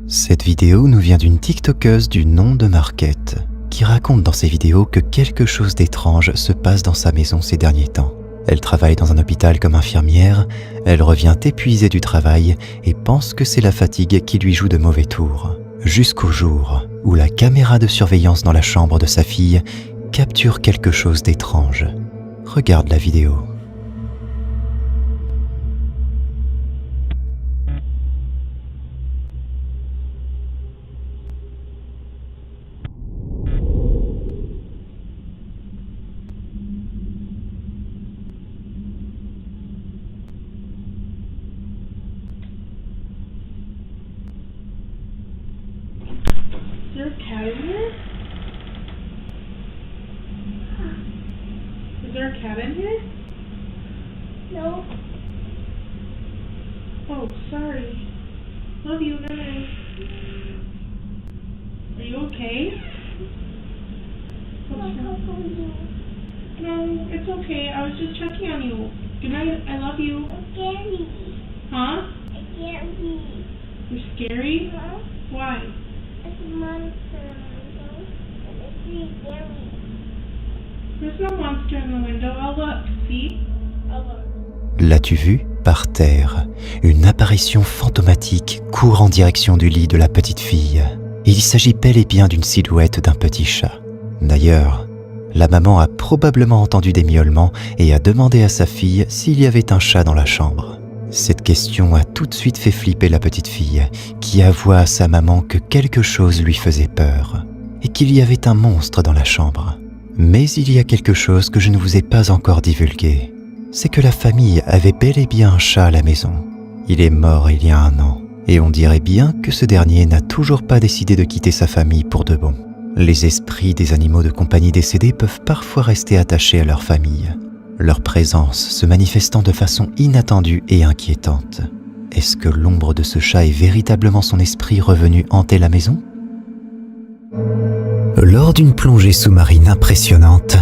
Cette vidéo nous vient d'une TikTokeuse du nom de Marquette, qui raconte dans ses vidéos que quelque chose d'étrange se passe dans sa maison ces derniers temps. Elle travaille dans un hôpital comme infirmière, elle revient épuisée du travail et pense que c'est la fatigue qui lui joue de mauvais tours. Jusqu'au jour où la caméra de surveillance dans la chambre de sa fille capture quelque chose d'étrange. Regarde la vidéo. Is there a cat in here? Is there a cat in here? No. Oh, sorry. Love you, guys. Are you okay? No, it's okay. I was just checking on you. Good night. I love you. Scary. Huh? Scary. You're scary? Huh? Why? It's a monster. It's really scary. There's no monster in the window. I'll look. See? I'll look. L'as-tu vu? Par terre, une apparition fantomatique court en direction du lit de la petite fille. Il s'agit bel et bien d'une silhouette d'un petit chat. D'ailleurs, la maman a probablement entendu des miaulements et a demandé à sa fille s'il y avait un chat dans la chambre. Cette question a tout de suite fait flipper la petite fille, qui avoua à sa maman que quelque chose lui faisait peur et qu'il y avait un monstre dans la chambre. Mais il y a quelque chose que je ne vous ai pas encore divulgué. C'est que la famille avait bel et bien un chat à la maison. Il est mort il y a 1 an, et on dirait bien que ce dernier n'a toujours pas décidé de quitter sa famille pour de bon. Les esprits des animaux de compagnie décédés peuvent parfois rester attachés à leur famille, leur présence se manifestant de façon inattendue et inquiétante. Est-ce que l'ombre de ce chat est véritablement son esprit revenu hanter la maison? Lors d'une plongée sous-marine impressionnante,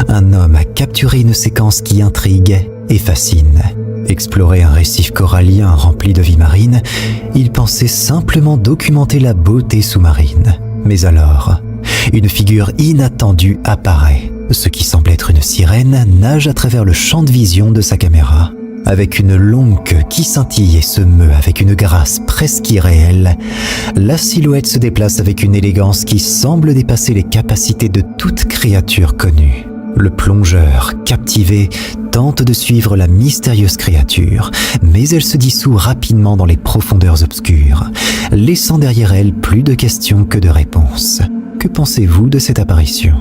un homme a capturé une séquence qui intrigue et fascine. Explorer un récif corallien rempli de vie marine, il pensait simplement documenter la beauté sous-marine. Mais alors, une figure inattendue apparaît. Ce qui semble être une sirène nage à travers le champ de vision de sa caméra. Avec une longue queue qui scintille et se meut avec une grâce presque irréelle, la silhouette se déplace avec une élégance qui semble dépasser les capacités de toute créature connue. Le plongeur, captivé, tente de suivre la mystérieuse créature, mais elle se dissout rapidement dans les profondeurs obscures, laissant derrière elle plus de questions que de réponses. Que pensez-vous de cette apparition ?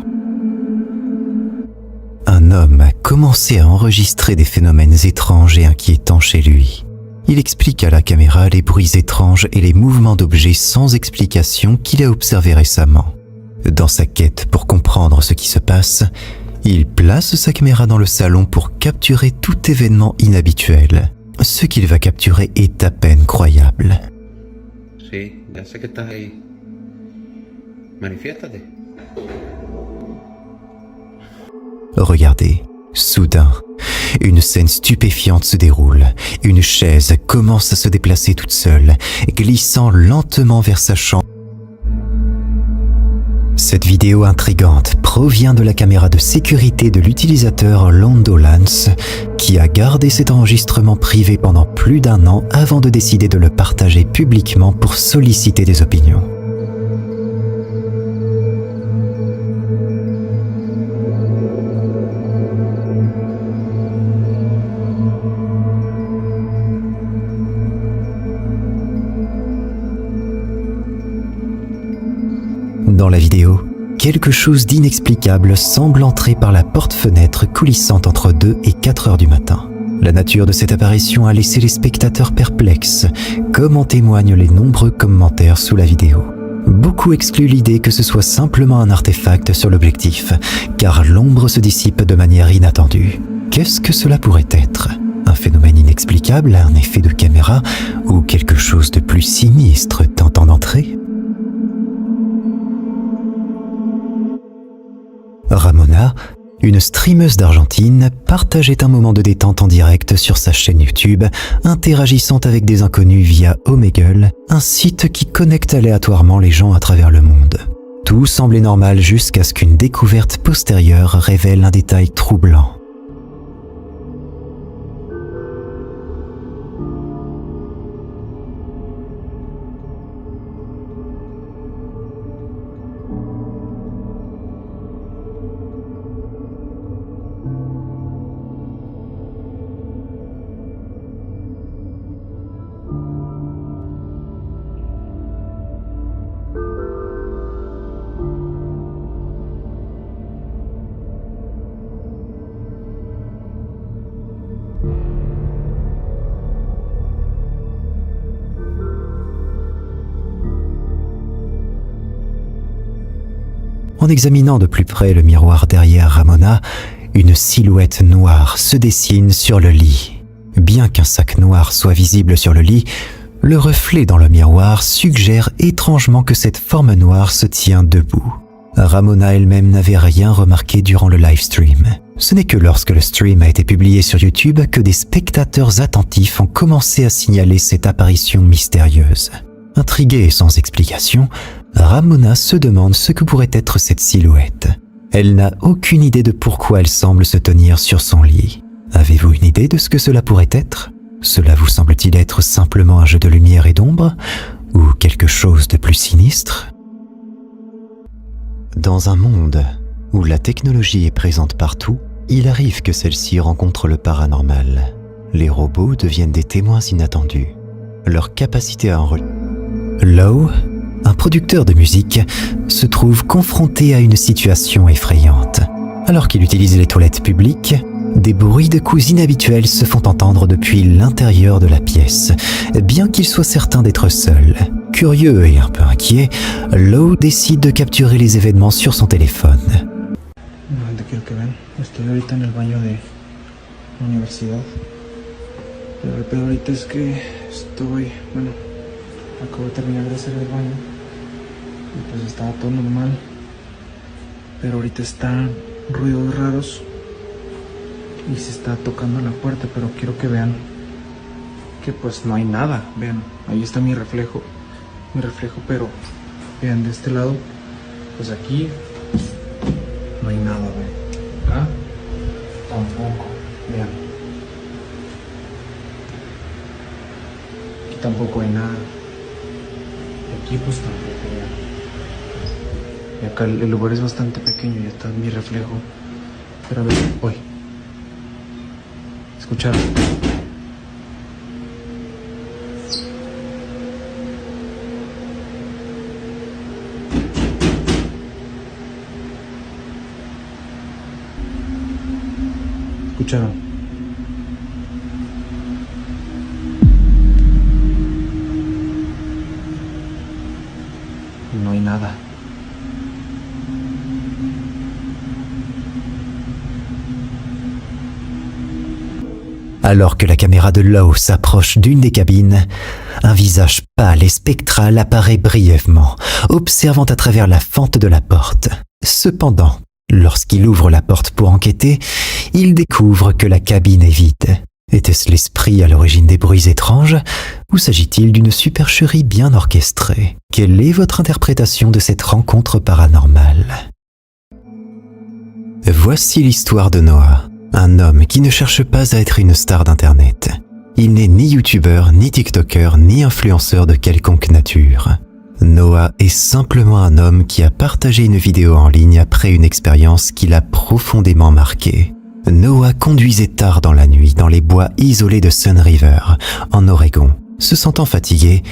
Un homme a commencé à enregistrer des phénomènes étranges et inquiétants chez lui. Il explique à la caméra les bruits étranges et les mouvements d'objets sans explication qu'il a observés récemment. Dans sa quête pour comprendre ce qui se passe, il place sa caméra dans le salon pour capturer tout événement inhabituel. Ce qu'il va capturer est à peine croyable. Sí, ya sé que estás ahí. Manifiéstate. Regardez, soudain, une scène stupéfiante se déroule. Une chaise commence à se déplacer toute seule, glissant lentement vers sa chambre. Cette vidéo intrigante provient de la caméra de sécurité de l'utilisateur Londo Lance, qui a gardé cet enregistrement privé pendant plus d'1 an avant de décider de le partager publiquement pour solliciter des opinions. Dans la vidéo, quelque chose d'inexplicable semble entrer par la porte-fenêtre coulissante entre 2 et 4 heures du matin. La nature de cette apparition a laissé les spectateurs perplexes, comme en témoignent les nombreux commentaires sous la vidéo. Beaucoup excluent l'idée que ce soit simplement un artefact sur l'objectif, car l'ombre se dissipe de manière inattendue. Qu'est-ce que cela pourrait être ? Un phénomène inexplicable, un effet de caméra, ou quelque chose de plus sinistre tentant d'entrer ? Ramona, une streameuse d'Argentine, partageait un moment de détente en direct sur sa chaîne YouTube, interagissant avec des inconnus via Omegle, un site qui connecte aléatoirement les gens à travers le monde. Tout semblait normal jusqu'à ce qu'une découverte postérieure révèle un détail troublant. En examinant de plus près le miroir derrière Ramona, une silhouette noire se dessine sur le lit. Bien qu'un sac noir soit visible sur le lit, le reflet dans le miroir suggère étrangement que cette forme noire se tient debout. Ramona elle-même n'avait rien remarqué durant le live stream. Ce n'est que lorsque le stream a été publié sur YouTube que des spectateurs attentifs ont commencé à signaler cette apparition mystérieuse. Intriguée et sans explication, Ramona se demande ce que pourrait être cette silhouette. Elle n'a aucune idée de pourquoi elle semble se tenir sur son lit. Avez-vous une idée de ce que cela pourrait être ? Cela vous semble-t-il être simplement un jeu de lumière et d'ombre, ou quelque chose de plus sinistre ? Dans un monde où la technologie est présente partout, il arrive que celle-ci rencontre le paranormal. Les robots deviennent des témoins inattendus. Leur capacité à enregistrer. Low, un producteur de musique, se trouve confronté à une situation effrayante. Alors qu'il utilise les toilettes publiques, des bruits de coups inhabituels se font entendre depuis l'intérieur de la pièce, bien qu'il soit certain d'être seul. Curieux et un peu inquiet, Low décide de capturer les événements sur son téléphone. No te quiero que vean. Estoy ahorita en el baño de la universidad. Pero el peor ahorita es que acabo de terminar de hacer el baño y pues estaba todo normal, pero ahorita están ruidos raros y se está tocando la puerta, pero quiero que vean que pues no hay nada. Vean, ahí está mi reflejo, pero vean de este lado, pues aquí no hay nada, vean, acá tampoco, vean, aquí tampoco hay nada. Aquí pues tampoco, vean. Y acá el lugar es bastante pequeño y está mi reflejo. Espérame, voy. ¿Escucharon? ¿Escucharon? No hay nada. Alors que la caméra de Lowe s'approche d'une des cabines, un visage pâle et spectral apparaît brièvement, observant à travers la fente de la porte. Cependant, lorsqu'il ouvre la porte pour enquêter, il découvre que la cabine est vide. Était-ce l'esprit à l'origine des bruits étranges, ou s'agit-il d'une supercherie bien orchestrée? Quelle est votre interprétation de cette rencontre paranormale? Voici l'histoire de Noah, un homme qui ne cherche pas à être une star d'internet. Il n'est ni youtubeur, ni tiktoker, ni influenceur de quelconque nature. Noah est simplement un homme qui a partagé une vidéo en ligne après une expérience qui l'a profondément marqué. Noah conduisait tard dans la nuit dans les bois isolés de Sun River, en Oregon. Se sentant fatigué,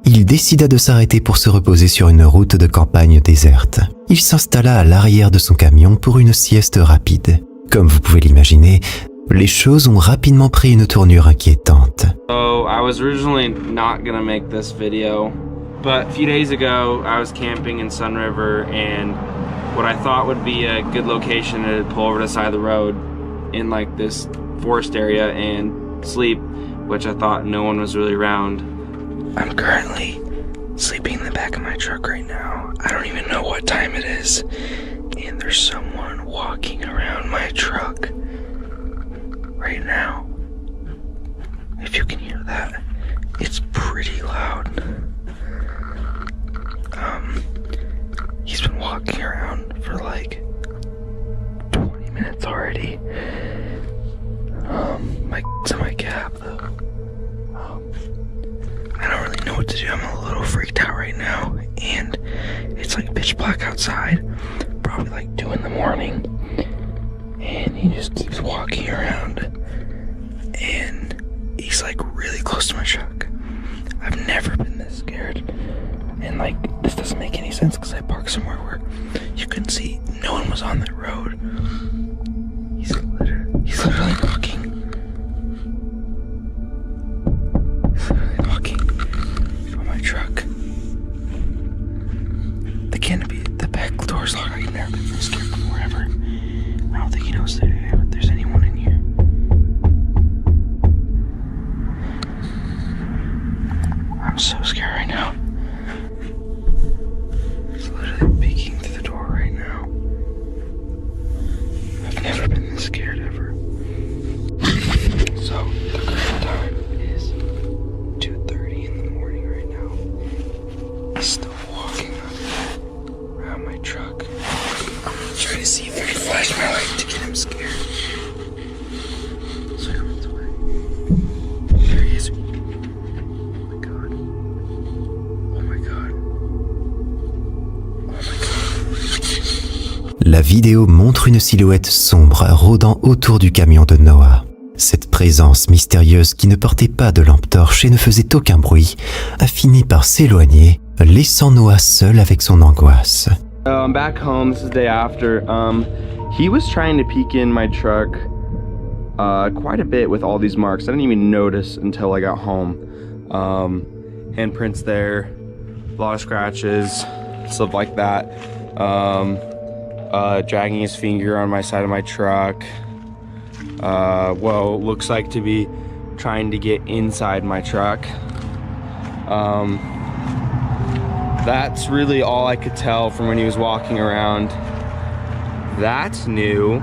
il décida de s'arrêter pour se reposer sur une route de campagne déserte. Il s'installa à l'arrière de son camion pour une sieste rapide. Comme vous pouvez l'imaginer, les choses ont rapidement pris une tournure inquiétante. So, I was originally not gonna make this video, but a few days ago, I was camping in Sun River, and what I thought would be a good location to pull over to the side of the road in like this forest area and sleep, which I thought no one was really around. I'm currently sleeping in the back of my truck right now. I don't even know what time it is, and there's someone walking around my truck right now. If you can hear that, it's pretty loud. He's been walking around for like 20 minutes already. My in my cab though. I don't really know what to do. I'm a little freaked out right now, and it's like pitch black outside, probably like 2 in the morning, and he just keeps walking around, and he's like really close to my truck. I've never been this scared, and like this doesn't make any sense because I parked somewhere where you can see no one was on that road. He's literally knocking. He's literally knocking on my truck. The canopy, the back door's locked. I've never been this scared before ever. I don't think he knows that there's anyone in here. I'm so scared right now. He's literally peeking through the door right now. I've never been this scared ever. So, the current time is 2:30 in the morning right now. He's still walking around my truck. I'm gonna try to see if I can flash my light to get him scared. So he runs away. There he is. Oh my god. Oh my god. Oh my god. La vidéo montre une silhouette sombre rôdant autour du camion de Noah. Cette présence mystérieuse qui ne portait pas de lampe torche et ne faisait aucun bruit a fini par s'éloigner, laissant Noah seul avec son angoisse. I'm back home. This is the day after. He was trying to peek in my truck quite a bit with all these marks. I didn't even notice until I got home. Handprints there, a lot of scratches, stuff like that. Dragging his finger on my side of my truck. Looks like to be trying to get inside my truck. That's really all I could tell from when he was walking around. That's new.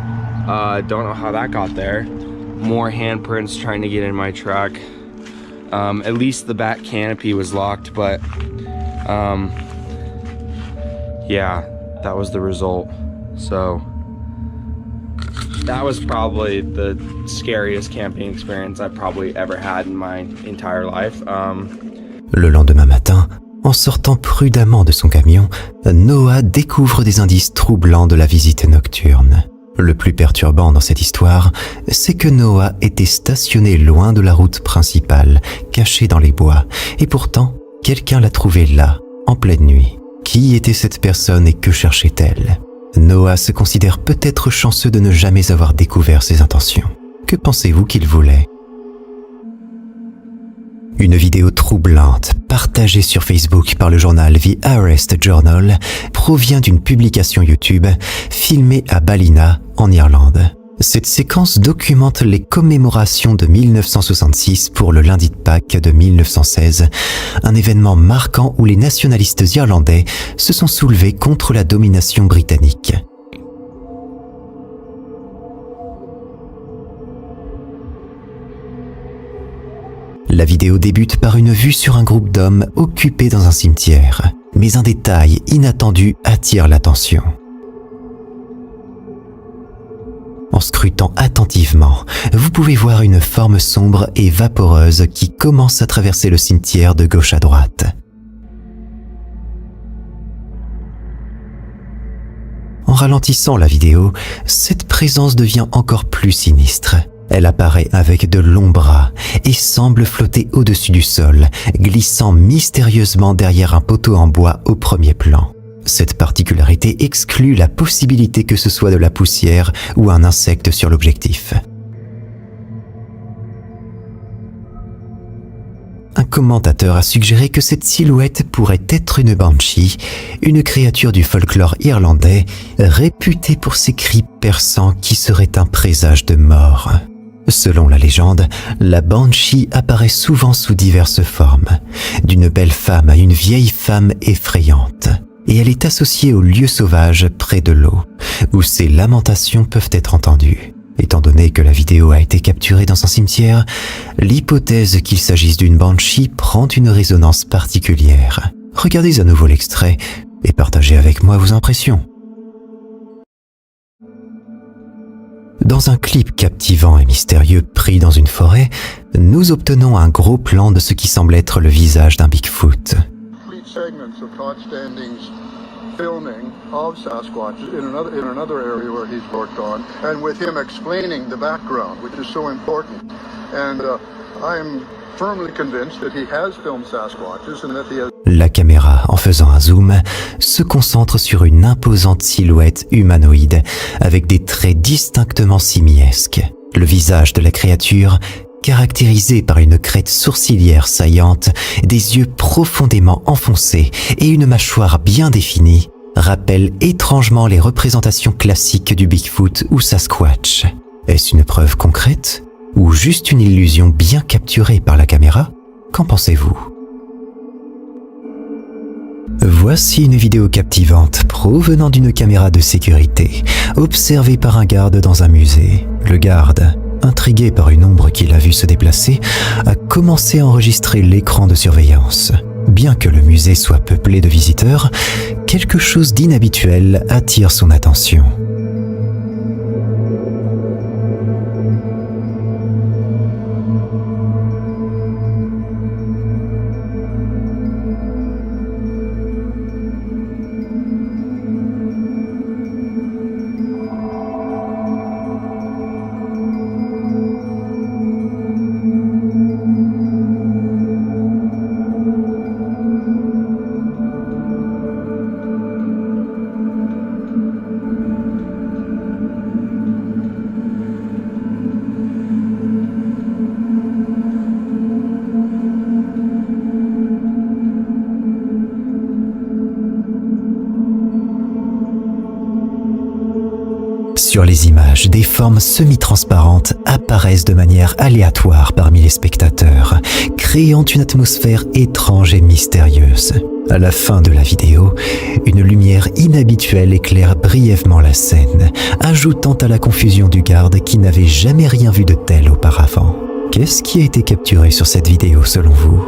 Don't know how that got there. More handprints trying to get in my truck. At least the back canopy was locked, but yeah, that was the result. So that was probably the scariest camping experience I've probably ever had in my entire life. Le lendemain matin, en sortant prudemment de son camion, Noah découvre des indices troublants de la visite nocturne. Le plus perturbant dans cette histoire, c'est que Noah était stationné loin de la route principale, caché dans les bois, et pourtant, quelqu'un l'a trouvé là, en pleine nuit. Qui était cette personne et que cherchait-elle? Noah se considère peut-être chanceux de ne jamais avoir découvert ses intentions. Que pensez-vous qu'il voulait? Une vidéo troublante, partagée sur Facebook par le journal The Arrest Journal, provient d'une publication YouTube filmée à Ballina, en Irlande. Cette séquence documente les commémorations de 1966 pour le lundi de Pâques de 1916, un événement marquant où les nationalistes irlandais se sont soulevés contre la domination britannique. La vidéo débute par une vue sur un groupe d'hommes occupés dans un cimetière, mais un détail inattendu attire l'attention. En scrutant attentivement, vous pouvez voir une forme sombre et vaporeuse qui commence à traverser le cimetière de gauche à droite. En ralentissant la vidéo, cette présence devient encore plus sinistre. Elle apparaît avec de longs bras et semble flotter au-dessus du sol, glissant mystérieusement derrière un poteau en bois au premier plan. Cette particularité exclut la possibilité que ce soit de la poussière ou un insecte sur l'objectif. Un commentateur a suggéré que cette silhouette pourrait être une banshee, une créature du folklore irlandais réputée pour ses cris perçants qui seraient un présage de mort. Selon la légende, la banshee apparaît souvent sous diverses formes, d'une belle femme à une vieille femme effrayante, et elle est associée aux lieux sauvages près de l'eau, où ses lamentations peuvent être entendues. Étant donné que la vidéo a été capturée dans un cimetière, l'hypothèse qu'il s'agisse d'une banshee prend une résonance particulière. Regardez à nouveau l'extrait et partagez avec moi vos impressions. Dans un clip captivant et mystérieux pris dans une forêt, nous obtenons un gros plan de ce qui semble être le visage d'un Bigfoot. Segments of Todd Standing's filming of Sasquatch in another area where he's worked on, and with him explaining the background, which is so important. And I'm firmly convinced that he has filmed Sasquatches and that he has... La caméra, en faisant un zoom, se concentre sur une imposante silhouette humanoïde avec des traits distinctement simiesques. Le visage de la créature, caractérisé par une crête sourcilière saillante, des yeux profondément enfoncés et une mâchoire bien définie, rappelle étrangement les représentations classiques du Bigfoot ou Sasquatch. Est-ce une preuve concrète ou juste une illusion bien capturée par la caméra? Qu'en pensez-vous? Voici une vidéo captivante provenant d'une caméra de sécurité, observée par un garde dans un musée. Le garde, intrigué par une ombre qu'il a vue se déplacer, a commencé à enregistrer l'écran de surveillance. Bien que le musée soit peuplé de visiteurs, quelque chose d'inhabituel attire son attention. Sur les images, des formes semi-transparentes apparaissent de manière aléatoire parmi les spectateurs, créant une atmosphère étrange et mystérieuse. À la fin de la vidéo, une lumière inhabituelle éclaire brièvement la scène, ajoutant à la confusion du garde qui n'avait jamais rien vu de tel auparavant. Qu'est-ce qui a été capturé sur cette vidéo selon vous ?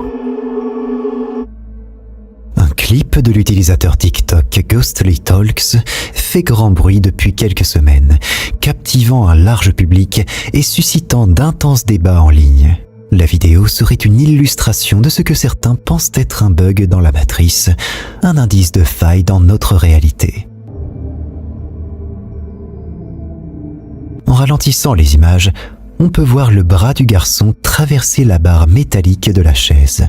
Un clip de l'utilisateur TikTok Ghostly Talks fait grand bruit depuis quelques semaines, captivant un large public et suscitant d'intenses débats en ligne. La vidéo serait une illustration de ce que certains pensent être un bug dans la matrice, un indice de faille dans notre réalité. En ralentissant les images, on peut voir le bras du garçon traverser la barre métallique de la chaise.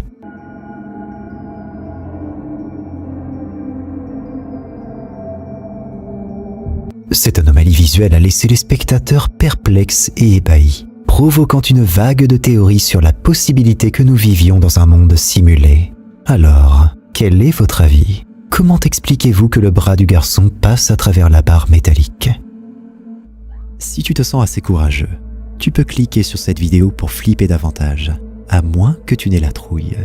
Cette anomalie visuelle a laissé les spectateurs perplexes et ébahis, provoquant une vague de théories sur la possibilité que nous vivions dans un monde simulé. Alors, quel est votre avis? Comment expliquez-vous que le bras du garçon passe à travers la barre métallique? Si tu te sens assez courageux, tu peux cliquer sur cette vidéo pour flipper davantage, à moins que tu n'aies la trouille.